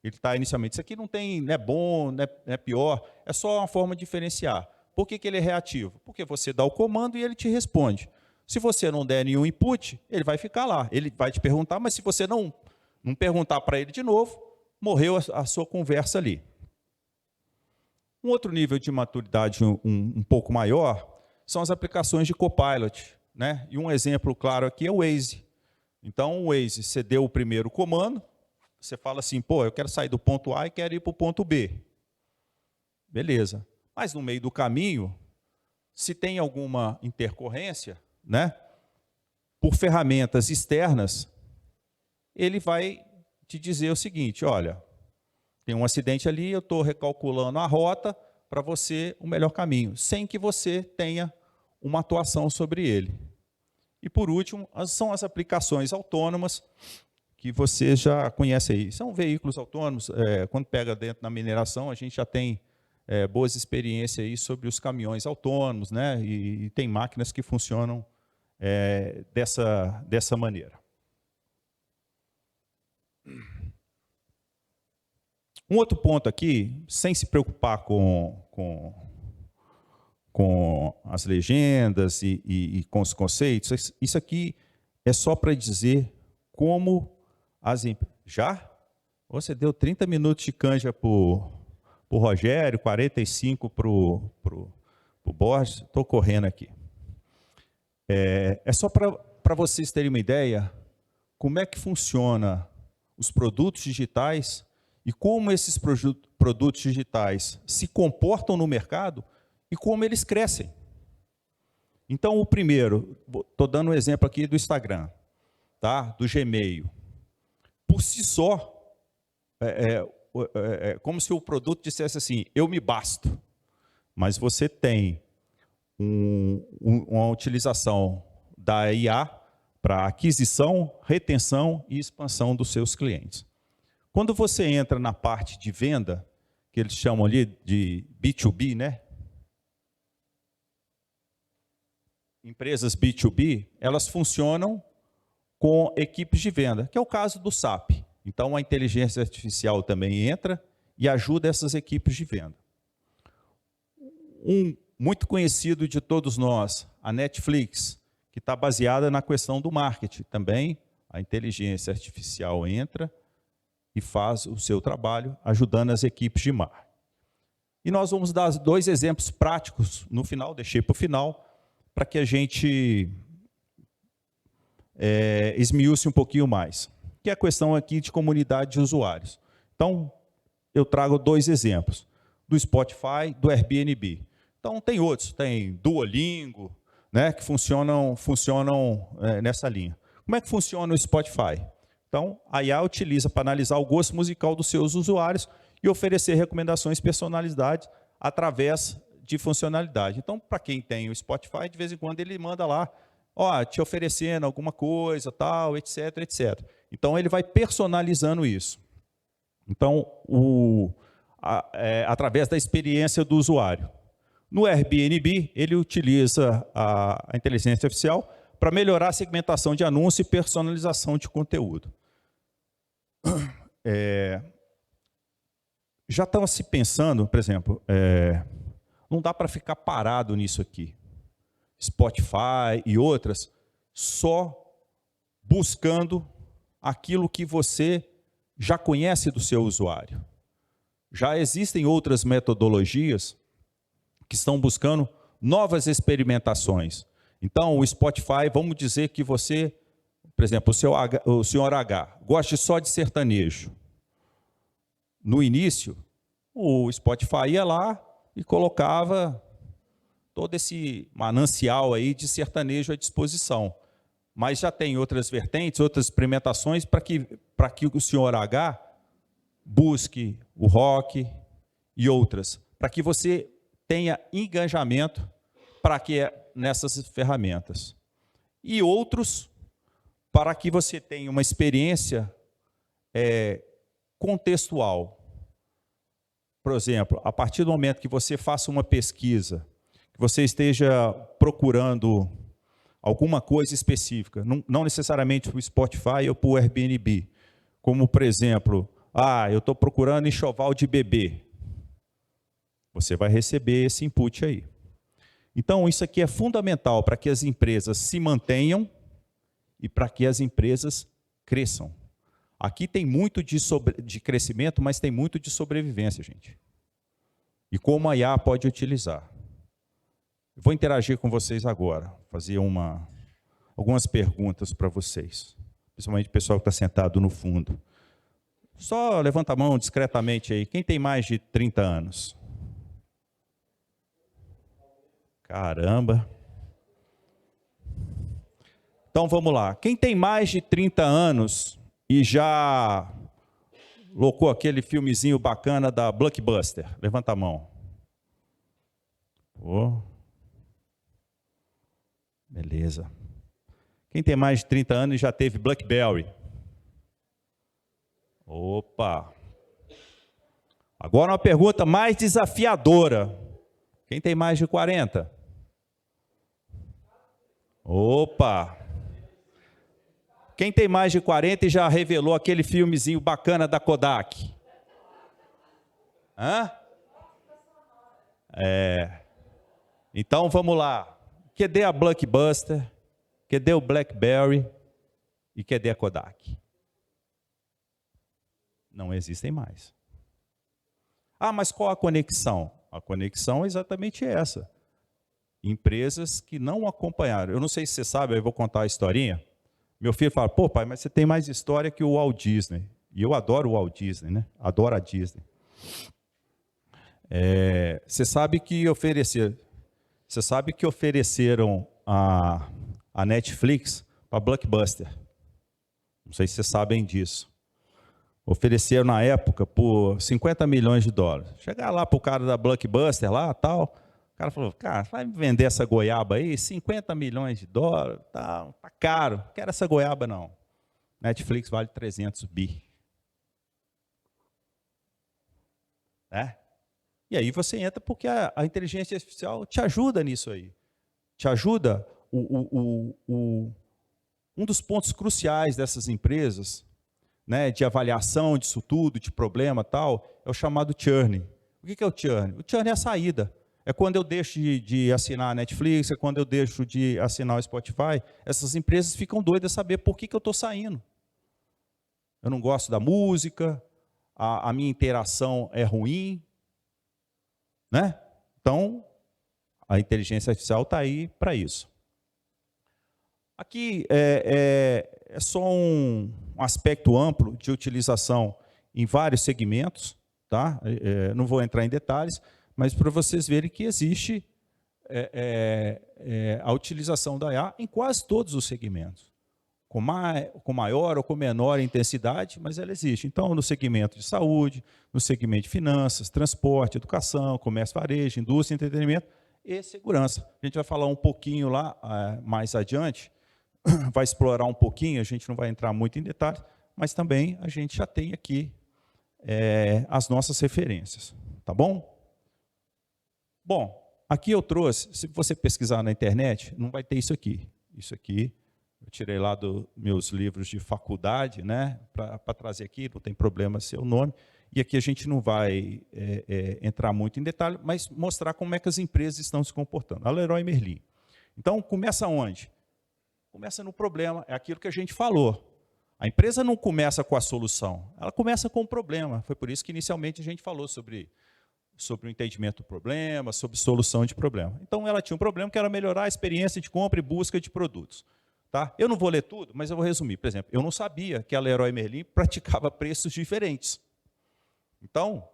S3: ele está inicialmente, isso aqui não é bom, não é pior, é só uma forma de diferenciar. Por que ele é reativo? Porque você dá o comando e ele te responde. Se você não der nenhum input, ele vai ficar lá. Ele vai te perguntar, mas se você não perguntar para ele de novo, morreu a sua conversa ali. Um outro nível de maturidade um pouco maior são as aplicações de Copilot, né? E um exemplo claro aqui é o Waze. Então, o Waze, você deu o primeiro comando, você fala assim, pô, eu quero sair do ponto A e quero ir para o ponto B. Beleza. Mas no meio do caminho, se tem alguma intercorrência, né? Por ferramentas externas, ele vai te dizer o seguinte, olha, tem um acidente ali, eu estou recalculando a rota para você o melhor caminho, sem que você tenha uma atuação sobre ele. E por último, são as aplicações autônomas, que você já conhece aí. São veículos autônomos, quando pega dentro da mineração, a gente já tem boas experiências aí sobre os caminhões autônomos, né? E tem máquinas que funcionam dessa maneira. Um outro ponto aqui, sem se preocupar com as legendas e com os conceitos, isso aqui é só para dizer como já? Você deu 30 minutos de canja para o Rogério, 45 para o Borges, estou correndo aqui. É só para vocês terem uma ideia como é que funciona os produtos digitais e como esses produtos digitais se comportam no mercado e como eles crescem. Então, o primeiro, estou dando um exemplo aqui do Instagram, tá? Do Gmail. Por si só, como se o produto dissesse assim, eu me basto. Mas você tem uma utilização da IA para aquisição, retenção e expansão dos seus clientes. Quando você entra na parte de venda, que eles chamam ali de B2B, né? Empresas B2B, elas funcionam com equipes de venda, que é o caso do SAP. Então, a inteligência artificial também entra e ajuda essas equipes de venda. Um muito conhecido de todos nós, a Netflix, que está baseada na questão do marketing. Também a inteligência artificial entra e faz o seu trabalho, ajudando as equipes de marketing. E nós vamos dar 2 exemplos práticos no final, deixei para o final, para que a gente esmiúce um pouquinho mais, que é a questão aqui de comunidade de usuários. Então, eu trago 2 exemplos, do Spotify, do Airbnb. Então, tem outros, tem Duolingo, né, que funcionam nessa linha. Como é que funciona o Spotify? Então, a IA utiliza para analisar o gosto musical dos seus usuários e oferecer recomendações personalizadas através de funcionalidade. Então, para quem tem o Spotify, de vez em quando ele manda lá, ó, te oferecendo alguma coisa, tal, etc, etc. Então, ele vai personalizando isso. Então, através da experiência do usuário. No Airbnb, ele utiliza a inteligência artificial para melhorar a segmentação de anúncio e personalização de conteúdo. já estão se pensando, por exemplo, não dá para ficar parado nisso aqui. Spotify e outras, só buscando aquilo que você já conhece do seu usuário. Já existem outras metodologias que estão buscando novas experimentações. Então, o Spotify, vamos dizer que você, por exemplo, o senhor H, gosta só de sertanejo. No início, o Spotify ia lá e colocava todo esse manancial aí de sertanejo à disposição. Mas já tem outras vertentes, outras experimentações para que o senhor H busque o rock e outras, para que você tenha engajamento para que nessas ferramentas. E outros para que você tenha uma experiência contextual. Por exemplo, a partir do momento que você faça uma pesquisa, que você esteja procurando alguma coisa específica, não necessariamente para o Spotify ou para o Airbnb, como, por exemplo, eu estou procurando enxoval de bebê. Você vai receber esse input aí. Então, isso aqui é fundamental para que as empresas se mantenham e para que as empresas cresçam. Aqui tem muito de crescimento, mas tem muito de sobrevivência, gente. E como a IA pode utilizar. Eu vou interagir com vocês agora, fazer algumas perguntas para vocês, principalmente o pessoal que está sentado no fundo. Só levanta a mão discretamente aí. Quem tem mais de 30 anos? Caramba. Então vamos lá. Quem tem mais de 30 anos e já locou aquele filmezinho bacana da Blockbuster? Levanta a mão. Beleza. Quem tem mais de 30 anos e já teve BlackBerry? Opa! Agora uma pergunta mais desafiadora. Quem tem mais de 40? Opa! Quem tem mais de 40 e já revelou aquele filmezinho bacana da Kodak? Hã? Então vamos lá. Cadê a Blockbuster? Cadê o BlackBerry? E cadê a Kodak? Não existem mais. Mas qual a conexão? A conexão é exatamente essa. Empresas que não acompanharam. Eu não sei se você sabe, eu vou contar a historinha. Meu filho fala, pô pai, mas você tem mais história que o Walt Disney. E eu adoro o Walt Disney, né? Adoro a Disney. Você sabe que ofereceram a Netflix para a Blockbuster. Não sei se vocês sabem disso. Ofereceram na época por 50 milhões de dólares. Chegar lá para o cara da Blockbuster, lá, tal, o cara falou, cara, vai me vender essa goiaba aí, 50 milhões de dólares, tal, tá caro, não quero essa goiaba não. Netflix vale 300 bi. E aí você entra porque a inteligência artificial te ajuda nisso aí. Te ajuda, um dos pontos cruciais dessas empresas, né, de avaliação disso tudo, de problema e tal, é o chamado churn. O que é o churn? O churn é a saída. É quando eu deixo de assinar a Netflix, é quando eu deixo de assinar o Spotify, essas empresas ficam doidas a saber por que eu estou saindo. Eu não gosto da música, a minha interação é ruim, né? Então, a inteligência artificial está aí para isso. Aqui é só um aspecto amplo de utilização em vários segmentos, tá? Não vou entrar em detalhes, mas para vocês verem que existe a utilização da IA em quase todos os segmentos, com maior ou com menor intensidade, mas ela existe. Então, no segmento de saúde, no segmento de finanças, transporte, educação, comércio, varejo, indústria, entretenimento e segurança. A gente vai falar um pouquinho lá mais adiante, vai explorar um pouquinho, a gente não vai entrar muito em detalhes, mas também a gente já tem aqui as nossas referências, tá bom? Bom, aqui eu trouxe, se você pesquisar na internet, não vai ter isso aqui. Isso aqui eu tirei lá dos meus livros de faculdade, né, para trazer aqui, não tem problema ser o nome. e aqui a gente não vai entrar muito em detalhe, mas mostrar como é que as empresas estão se comportando. A Leroy Merlin. Então, começa onde? Começa no problema, é aquilo que a gente falou. A empresa não começa com a solução, ela começa com o problema. Foi por isso que, inicialmente, a gente falou sobre o entendimento do problema, sobre solução de problema. Então, ela tinha um problema que era melhorar a experiência de compra e busca de produtos. Tá? Eu não vou ler tudo, mas eu vou resumir. Por exemplo, eu não sabia que a Leroy Merlin praticava preços diferentes. Então,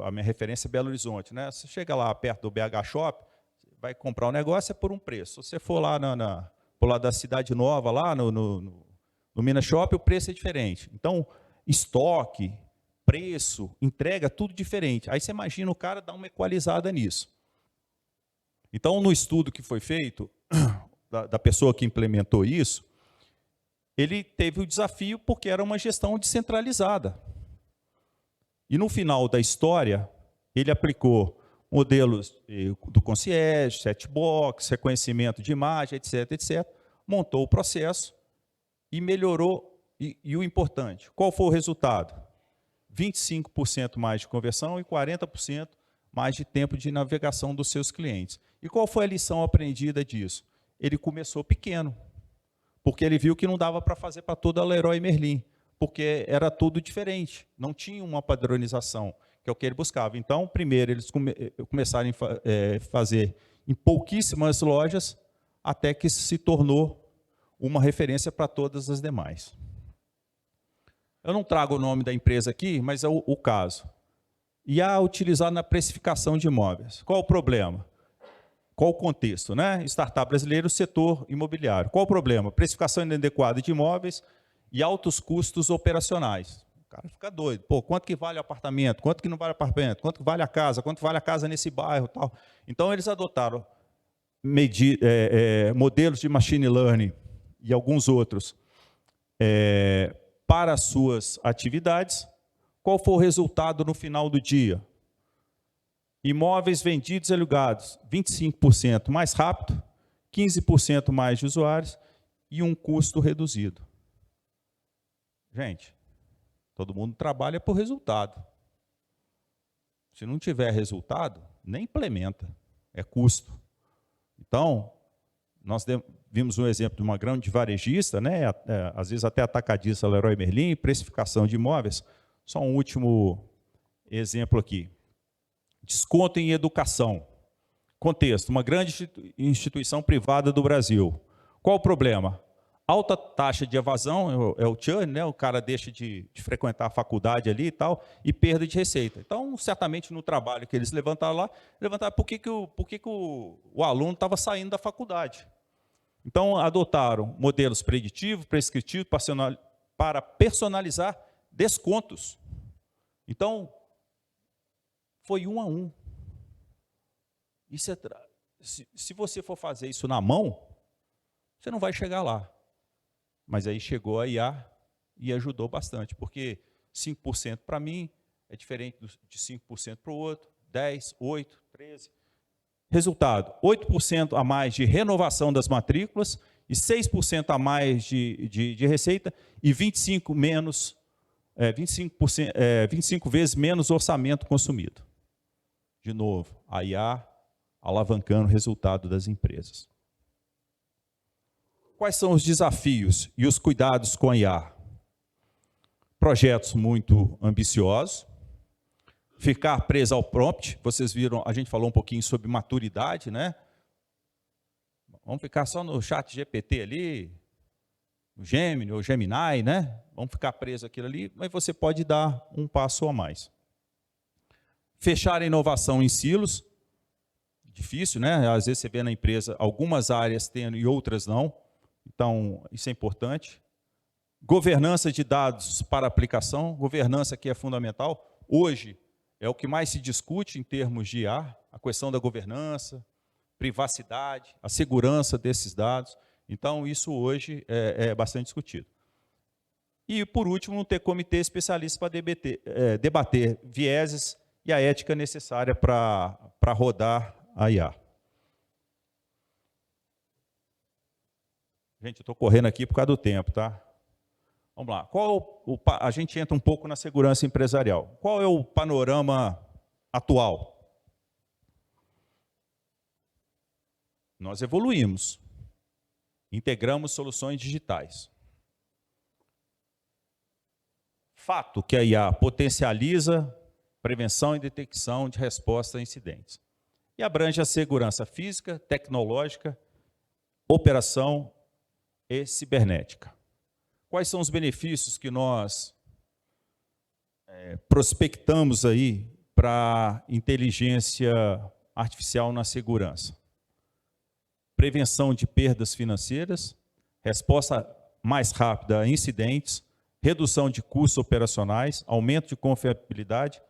S3: a minha referência é Belo Horizonte. Né? Você chega lá perto do BH Shop, vai comprar um negócio, é por um preço. Se você for lá por lá da Cidade Nova, lá no Minas Shop, o preço é diferente. Então, estoque, preço, entrega, tudo diferente. Aí você imagina o cara dar uma equalizada nisso. Então, no estudo que foi feito, da pessoa que implementou isso, ele teve o desafio porque era uma gestão descentralizada. E no final da história, ele aplicou modelos do concierge, setbox, reconhecimento de imagem, etc., etc., montou o processo e melhorou. E o importante, qual foi o resultado? 25% mais de conversão e 40% mais de tempo de navegação dos seus clientes. E qual foi a lição aprendida disso? Ele começou pequeno, porque ele viu que não dava para fazer para toda a Leroy Merlin, porque era tudo diferente, não tinha uma padronização, que é o que ele buscava. Então, primeiro, eles começaram a fazer em pouquíssimas lojas, até que se tornou uma referência para todas as demais. Eu não trago o nome da empresa aqui, mas é o caso. IA utilizado na precificação de imóveis. Qual o problema? Qual o contexto? Né? Startup brasileiro, setor imobiliário. Qual o problema? Precificação inadequada de imóveis e altos custos operacionais. O cara fica doido. Pô, quanto que vale o apartamento? Quanto que não vale o apartamento? Quanto que vale a casa? Quanto vale a casa nesse bairro? Tal? Então, eles adotaram modelos de machine learning e alguns outros para as suas atividades. Qual foi o resultado no final do dia? Imóveis vendidos e alugados, 25% mais rápido, 15% mais de usuários e um custo reduzido. Gente, todo mundo trabalha por resultado. Se não tiver resultado, nem implementa, é custo. Então, nós vimos um exemplo de uma grande varejista, né? Às vezes até atacadista, Leroy Merlin, precificação de imóveis. Só um último exemplo aqui. Desconto em educação. Contexto, uma grande instituição privada do Brasil. Qual o problema? Alta taxa de evasão, é o churn, né? O cara deixa de frequentar a faculdade ali e tal, e perda de receita. Então, certamente no trabalho que eles levantaram lá, por que o aluno estava saindo da faculdade. Então, adotaram modelos preditivos, prescritivos, para personalizar descontos. Então, foi 1 a 1. Isso se você for fazer isso na mão, você não vai chegar lá. Mas aí chegou a IA e ajudou bastante, porque 5% para mim é diferente de 5% para o outro, 10, 8, 13. Resultado, 8% a mais de renovação das matrículas e 6% a mais de receita e 25 vezes menos orçamento consumido. De novo, a IA alavancando o resultado das empresas. Quais são os desafios e os cuidados com a IA? Projetos muito ambiciosos, ficar preso ao prompt. Vocês viram, a gente falou um pouquinho sobre maturidade, né? Vamos ficar só no chat GPT ali, no Gemini ou Gemini, né? Vamos ficar preso aquilo ali, mas você pode dar um passo a mais. Fechar a inovação em silos, difícil, né? Às vezes você vê na empresa algumas áreas tendo e outras não. Então, isso é importante. Governança de dados para aplicação, governança que é fundamental. Hoje, é o que mais se discute em termos de IA, a questão da governança, privacidade, a segurança desses dados. Então, isso hoje é bastante discutido. E, por último, ter comitê especialista para debater vieses e a ética necessária para rodar a IA. Gente, eu estou correndo aqui por causa do tempo, tá? Vamos lá. A gente entra um pouco na segurança empresarial. Qual é o panorama atual? Nós evoluímos. Integramos soluções digitais. Fato que a IA potencializa prevenção e detecção de resposta a incidentes. E abrange a segurança física, tecnológica, operação e cibernética. Quais são os benefícios que nós prospectamos aí para inteligência artificial na segurança? Prevenção de perdas financeiras, resposta mais rápida a incidentes, redução de custos operacionais, aumento de confiabilidade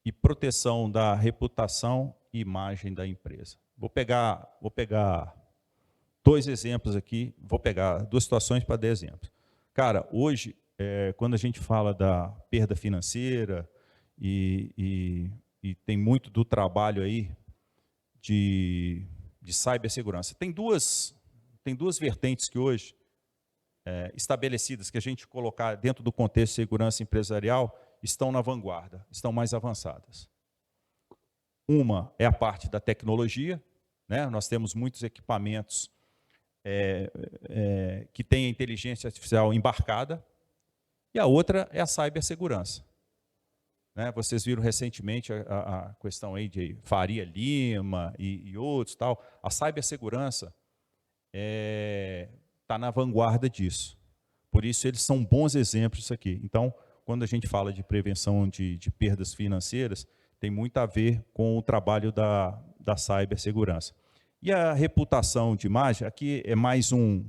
S3: e proteção da reputação e imagem da empresa. Vou pegar 2 exemplos aqui, vou pegar 2 situações para dar exemplos. Cara, hoje, quando a gente fala da perda financeira e tem muito do trabalho aí de cibersegurança, tem duas vertentes que hoje, estabelecidas, que a gente colocar dentro do contexto de segurança empresarial, estão na vanguarda, estão mais avançadas. Uma é a parte da tecnologia, né? Nós temos muitos equipamentos que têm a inteligência artificial embarcada, e a outra é a cibersegurança. Né? Vocês viram recentemente a questão aí de Faria Lima e outros, tal. A cibersegurança está na vanguarda disso. Por isso, eles são bons exemplos disso aqui. Então, quando a gente fala de prevenção de perdas financeiras, tem muito a ver com o trabalho da cibersegurança. E a reputação de imagem, aqui é mais um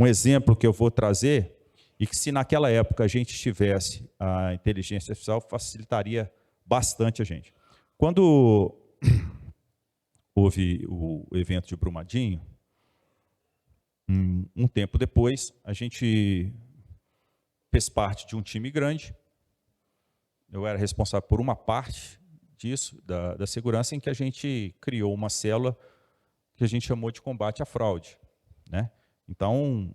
S3: exemplo que eu vou trazer, e que se naquela época a gente tivesse a inteligência artificial, facilitaria bastante a gente. Quando houve o evento de Brumadinho, um tempo depois, a gente fez parte de um time grande. Eu era responsável por uma parte disso, da segurança, em que a gente criou uma célula que a gente chamou de combate à fraude. Né? Então,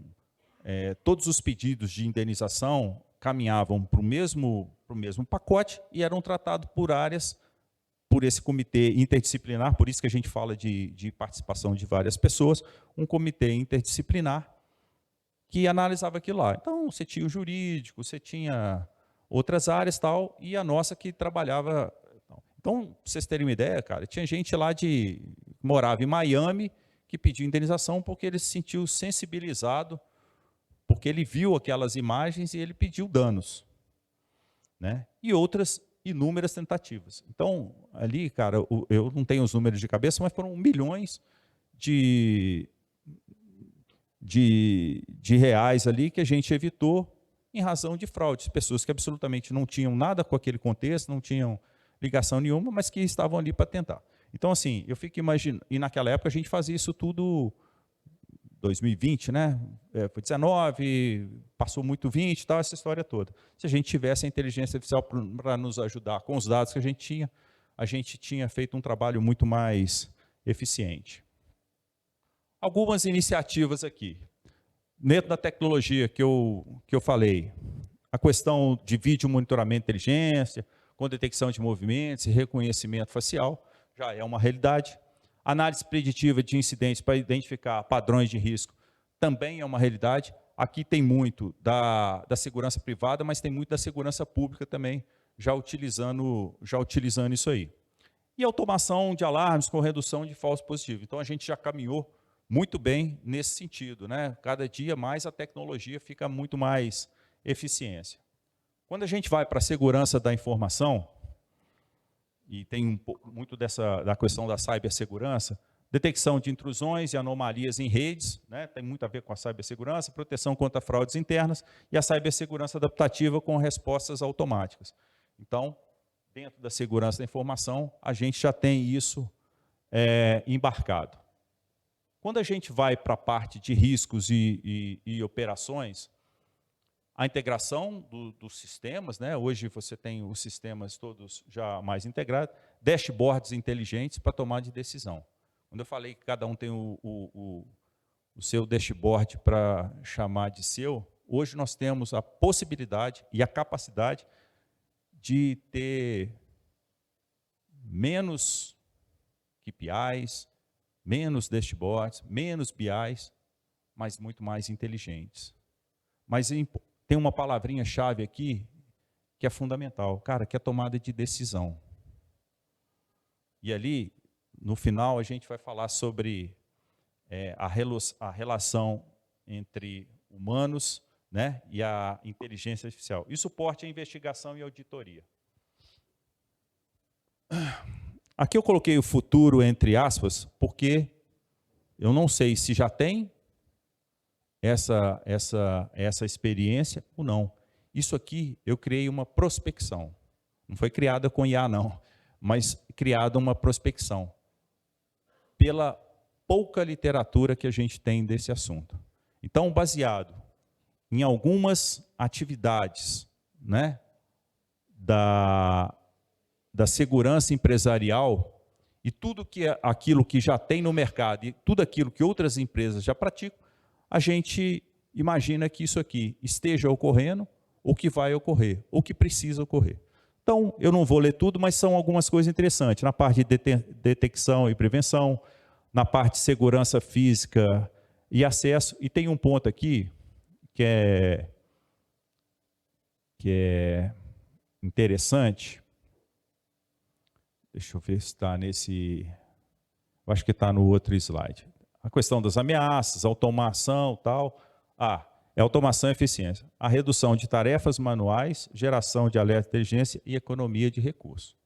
S3: todos os pedidos de indenização caminhavam para o mesmo pacote e eram tratados por áreas, por esse comitê interdisciplinar, por isso que a gente fala de participação de várias pessoas, um comitê interdisciplinar que analisava aquilo lá. Então, você tinha o jurídico, você tinha outras áreas, tal, e a nossa que trabalhava. Então, para vocês terem uma ideia, cara, tinha gente lá que morava em Miami que pediu indenização porque ele se sentiu sensibilizado, porque ele viu aquelas imagens e ele pediu danos. Né? E outras inúmeras tentativas. Então, ali, cara, eu não tenho os números de cabeça, mas foram milhões de reais ali que a gente evitou em razão de fraudes. Pessoas que absolutamente não tinham nada com aquele contexto, não tinham ligação nenhuma, mas que estavam ali para tentar. Então, assim, eu fico imaginando, e naquela época a gente fazia isso tudo 2020, né? Foi 19, passou muito 20 e tal, essa história toda. Se a gente tivesse a inteligência artificial para nos ajudar com os dados que a gente tinha feito um trabalho muito mais eficiente. Algumas iniciativas aqui. Dentro da tecnologia que eu falei, a questão de vídeo monitoramento de inteligência, com detecção de movimentos e reconhecimento facial, já é uma realidade. Análise preditiva de incidentes para identificar padrões de risco também é uma realidade. Aqui tem muito da segurança privada, mas tem muito da segurança pública também, já utilizando isso aí. E automação de alarmes com redução de falso positivo. Então, a gente já caminhou muito bem nesse sentido. Né? Cada dia mais a tecnologia fica muito mais eficiência. Quando a gente vai para a segurança da informação, e tem muito da questão da cibersegurança, detecção de intrusões e anomalias em redes, né, tem muito a ver com a cibersegurança, proteção contra fraudes internas e a cibersegurança adaptativa com respostas automáticas. Então, dentro da segurança da informação, a gente já tem isso embarcado. Quando a gente vai para a parte de riscos e operações, a integração dos sistemas, né? Hoje você tem os sistemas todos já mais integrados, dashboards inteligentes para tomar de decisão. Quando eu falei que cada um tem o seu dashboard para chamar de seu, hoje nós temos a possibilidade e a capacidade de ter menos KPIs, menos dashboards, menos BIs, mas muito mais inteligentes. Mas tem uma palavrinha-chave aqui que é fundamental, cara, que é tomada de decisão. E ali, no final, a gente vai falar sobre a relação entre humanos, né, e a inteligência artificial. E suporte à investigação e auditoria. Aqui eu coloquei o futuro entre aspas, porque eu não sei se já tem essa experiência ou não. Isso aqui eu criei uma prospecção. Não foi criada com IA, não, mas criada uma prospecção. Pela pouca literatura que a gente tem desse assunto. Então, baseado em algumas atividades, né, da segurança empresarial e tudo aquilo que já tem no mercado e tudo aquilo que outras empresas já praticam, a gente imagina que isso aqui esteja ocorrendo, ou que vai ocorrer, ou que precisa ocorrer. Então, eu não vou ler tudo, mas são algumas coisas interessantes. Na parte de detecção e prevenção, na parte de segurança física e acesso, e tem um ponto aqui que é interessante. Deixa eu ver se está nesse... Eu acho que está no outro slide. A questão das ameaças, automação, tal. É automação e eficiência. A redução de tarefas manuais, geração de alerta de inteligência e economia de recursos.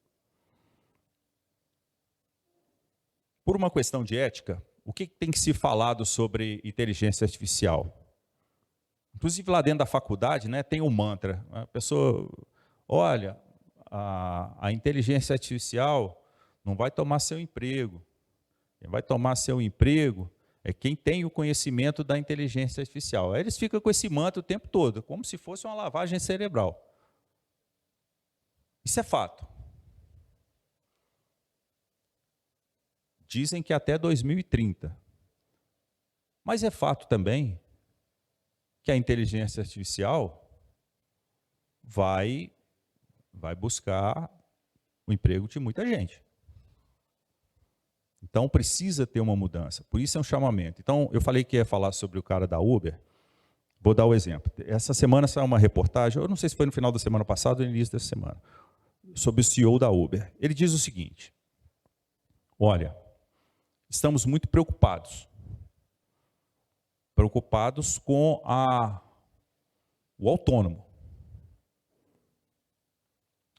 S3: Por uma questão de ética, o que tem que se falado sobre inteligência artificial? Inclusive lá dentro da faculdade, né, tem um mantra. A pessoa, olha, a inteligência artificial não vai tomar seu emprego. Quem vai tomar seu emprego é quem tem o conhecimento da inteligência artificial. Aí eles ficam com esse mantra o tempo todo, como se fosse uma lavagem cerebral. Isso é fato. Dizem que até 2030. Mas é fato também que a inteligência artificial vai buscar o emprego de muita gente. Então, precisa ter uma mudança. Por isso é um chamamento. Então, eu falei que ia falar sobre o cara da Uber. Vou dar o exemplo. Essa semana saiu uma reportagem, eu não sei se foi no final da semana passada ou no início dessa semana, sobre o CEO da Uber. Ele diz o seguinte: olha, estamos muito preocupados com o autônomo.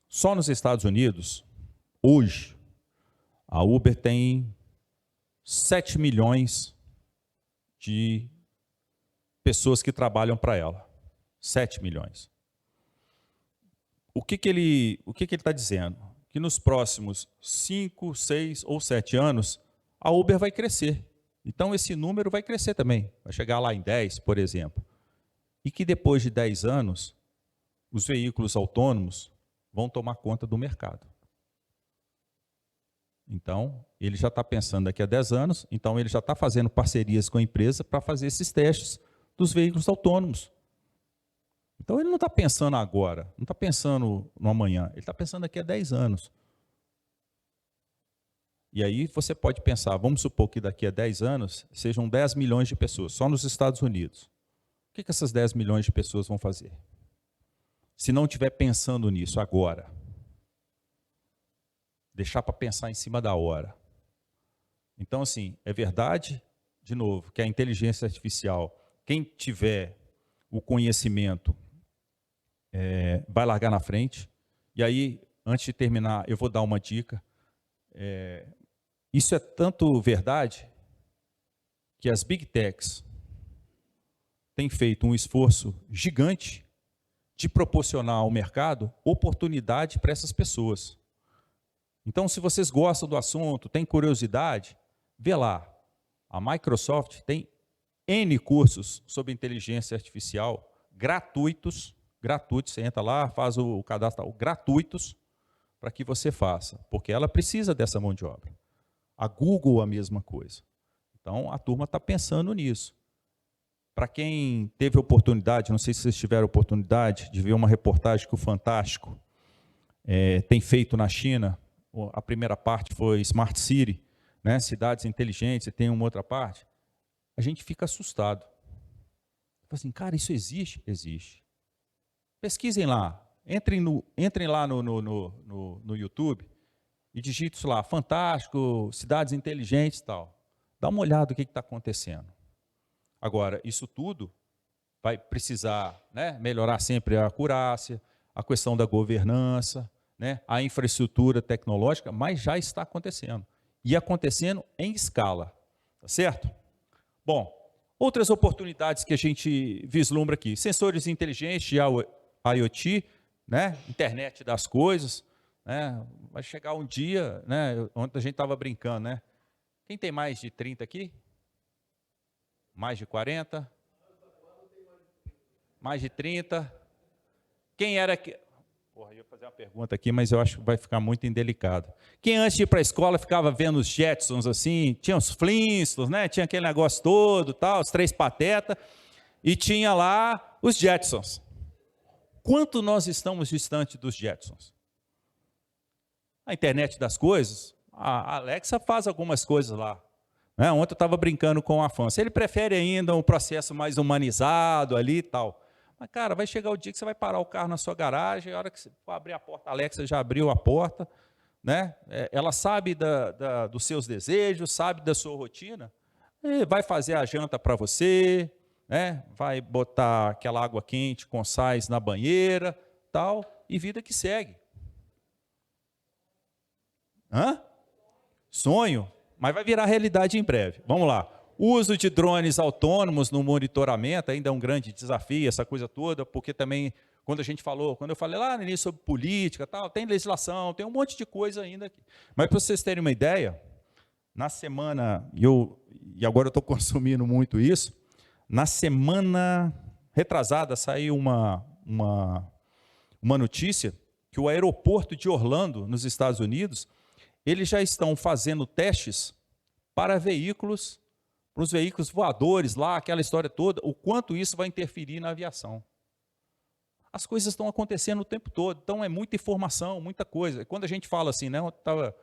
S3: Só nos Estados Unidos, hoje, a Uber tem 7 milhões de pessoas que trabalham para ela. 7 milhões. O que ele está dizendo? Que nos próximos 5, 6 ou 7 anos, a Uber vai crescer. Então, esse número vai crescer também. Vai chegar lá em 10, por exemplo. E que depois de 10 anos, os veículos autônomos vão tomar conta do mercado. Então, ele já está pensando daqui a 10 anos, então ele já está fazendo parcerias com a empresa para fazer esses testes dos veículos autônomos. Então, ele não está pensando agora, não está pensando no amanhã, ele está pensando daqui a 10 anos. E aí você pode pensar, vamos supor que daqui a 10 anos sejam 10 milhões de pessoas, só nos Estados Unidos. O que essas 10 milhões de pessoas vão fazer? Se não estiver pensando nisso agora, deixar para pensar em cima da hora. Então, assim, é verdade, de novo, que a inteligência artificial, quem tiver o conhecimento, vai largar na frente. E aí, antes de terminar, eu vou dar uma dica. Isso é tanto verdade que as Big Techs têm feito um esforço gigante de proporcionar ao mercado oportunidade para essas pessoas. Então, se vocês gostam do assunto, têm curiosidade, vê lá. A Microsoft tem N cursos sobre inteligência artificial gratuitos, você entra lá, faz o cadastro, gratuitos, para que você faça, porque ela precisa dessa mão de obra. A Google, a mesma coisa. Então, a turma está pensando nisso. Para quem teve oportunidade, não sei se vocês tiveram oportunidade de ver uma reportagem que o Fantástico tem feito na China, a primeira parte foi Smart City, né, cidades inteligentes, e tem uma outra parte, a gente fica assustado. Fala assim, cara, isso existe? Existe. Pesquisem lá, entrem lá no YouTube e digitem lá, Fantástico, cidades inteligentes e tal. Dá uma olhada no que está acontecendo. Agora, isso tudo vai precisar, né, melhorar sempre a acurácia, a questão da governança, né, a infraestrutura tecnológica, mas já está acontecendo. E acontecendo em escala. Tá certo? Bom, outras oportunidades que a gente vislumbra aqui. Sensores inteligentes de IoT, né, internet das coisas. Né, vai chegar um dia, né, ontem a gente estava brincando, né? Quem tem mais de 30 aqui? Mais de 40? Mais de 30? Quem era que... Porra, eu ia fazer uma pergunta aqui, mas eu acho que vai ficar muito indelicado. Quem antes de ir para a escola ficava vendo os Jetsons assim, tinha os Flintstones, né? Tinha aquele negócio todo, tal, os Três Patetas, e tinha lá os Jetsons. Quanto nós estamos distante dos Jetsons? A internet das coisas, a Alexa faz algumas coisas lá. Né? Ontem eu estava brincando com o Afonso. Ele prefere ainda um processo mais humanizado ali e tal. Mas, cara, vai chegar o dia que você vai parar o carro na sua garagem, a hora que você for abrir a porta, a Alexa já abriu a porta, né? Ela sabe dos seus desejos, sabe da sua rotina, vai fazer a janta para você, né? Vai botar aquela água quente com sais na banheira, tal, e vida que segue. Hã? Sonho, mas vai virar realidade em breve. Vamos lá. O uso de drones autônomos no monitoramento ainda é um grande desafio, essa coisa toda, porque também, quando eu falei lá no início sobre política, tal, tem legislação, tem um monte de coisa ainda aqui. Mas para vocês terem uma ideia, na semana, e agora eu estou consumindo muito isso, na semana retrasada saiu uma notícia que o aeroporto de Orlando, nos Estados Unidos, eles já estão fazendo testes para veículos, para os veículos voadores lá, aquela história toda, o quanto isso vai interferir na aviação. As coisas estão acontecendo o tempo todo, então é muita informação, muita coisa. Quando a gente fala assim, né, eu estava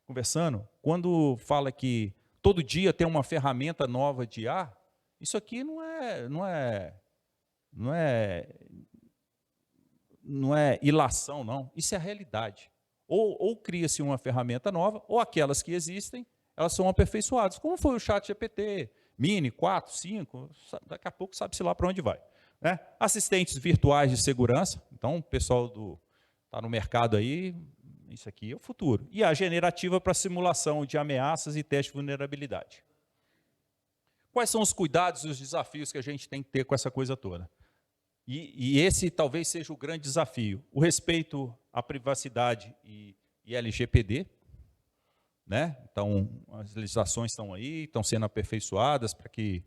S3: conversando, quando fala que todo dia tem uma ferramenta nova de IA, isso aqui não é ilação, não. Isso é a realidade. Ou cria-se uma ferramenta nova, ou aquelas que existem, elas são aperfeiçoadas. Como foi o ChatGPT, Mini, 4, 5, daqui a pouco sabe-se lá para onde vai. Né? Assistentes virtuais de segurança, então o pessoal está no mercado aí, isso aqui é o futuro. E a generativa para simulação de ameaças e teste de vulnerabilidade. Quais são os cuidados e os desafios que a gente tem que ter com essa coisa toda? E esse talvez seja o grande desafio, o respeito à privacidade e LGPD, né? Então, as legislações estão aí, estão sendo aperfeiçoadas para que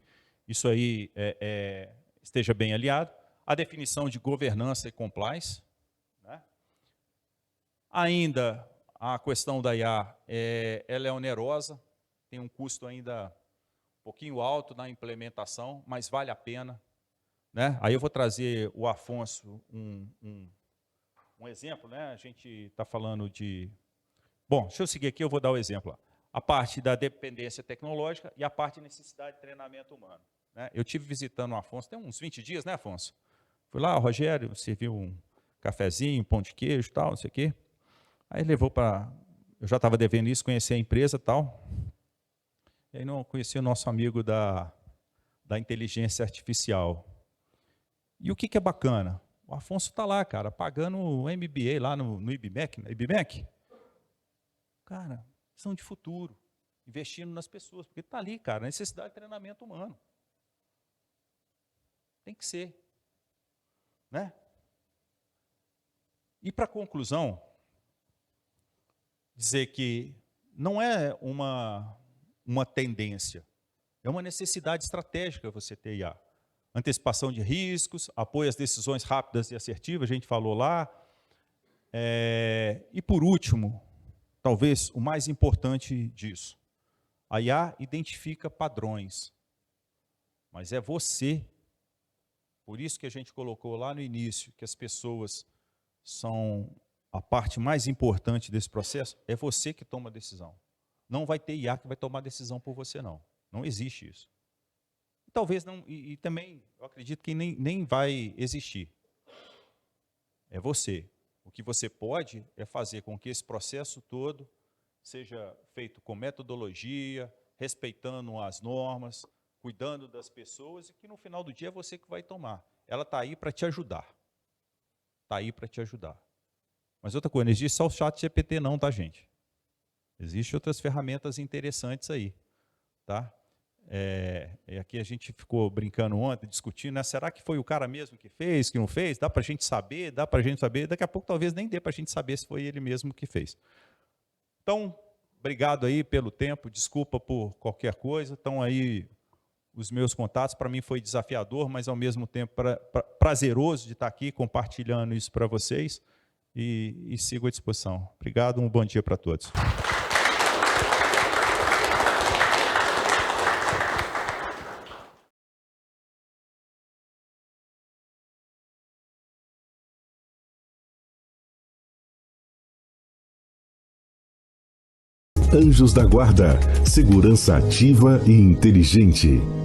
S3: isso aí esteja bem aliado. A definição de governança e compliance. Né? Ainda, a questão da IA, ela é onerosa, tem um custo ainda um pouquinho alto na implementação, mas vale a pena. Né? Aí eu vou trazer o Afonso um exemplo, né? A gente está falando de... Bom, deixa eu seguir aqui, eu vou dar o exemplo. A parte da dependência tecnológica e a parte de necessidade de treinamento humano. Né? Eu estive visitando o Afonso, tem uns 20 dias, né, Afonso? Fui lá, o Rogério serviu um cafezinho, um pão de queijo e tal, não sei o quê. Aí levou para... Eu já estava devendo isso, conhecer a empresa e tal. E aí não conheci o nosso amigo da inteligência artificial. E o que é bacana? O Afonso está lá, cara, pagando o MBA lá no IBMEC. IBMEC. Cara, são de futuro, investindo nas pessoas, porque está ali, cara, necessidade de treinamento humano. Tem que ser. Né? E para conclusão, dizer que não é uma tendência, é uma necessidade estratégica você ter IA. Antecipação de riscos, apoio às decisões rápidas e assertivas, a gente falou lá. E por último, talvez o mais importante disso, A IA identifica padrões, mas é você. Por isso que a gente colocou lá no início que as pessoas são a parte mais importante desse processo, é você que toma a decisão. Não vai ter IA que vai tomar a decisão por você, não. Não existe isso. Talvez não, e também eu acredito que nem vai existir. É você. O que você pode é fazer com que esse processo todo seja feito com metodologia, respeitando as normas, cuidando das pessoas, e que no final do dia é você que vai tomar. Ela está aí para te ajudar. Está aí para te ajudar. Mas outra coisa, não existe só o ChatGPT não, tá, gente? Existem outras ferramentas interessantes aí, tá? Aqui a gente ficou brincando ontem, discutindo, né? Será que foi o cara mesmo que fez, que não fez? Dá para a gente saber? Dá para a gente saber? Daqui a pouco talvez nem dê para a gente saber se foi ele mesmo que fez. Então, obrigado aí pelo tempo, desculpa por qualquer coisa. Estão aí os meus contatos. Para mim foi desafiador, mas ao mesmo tempo prazeroso de estar aqui compartilhando isso para vocês. E sigo à disposição. Obrigado, um bom dia para todos.
S1: Anjos da Guarda, segurança ativa e inteligente.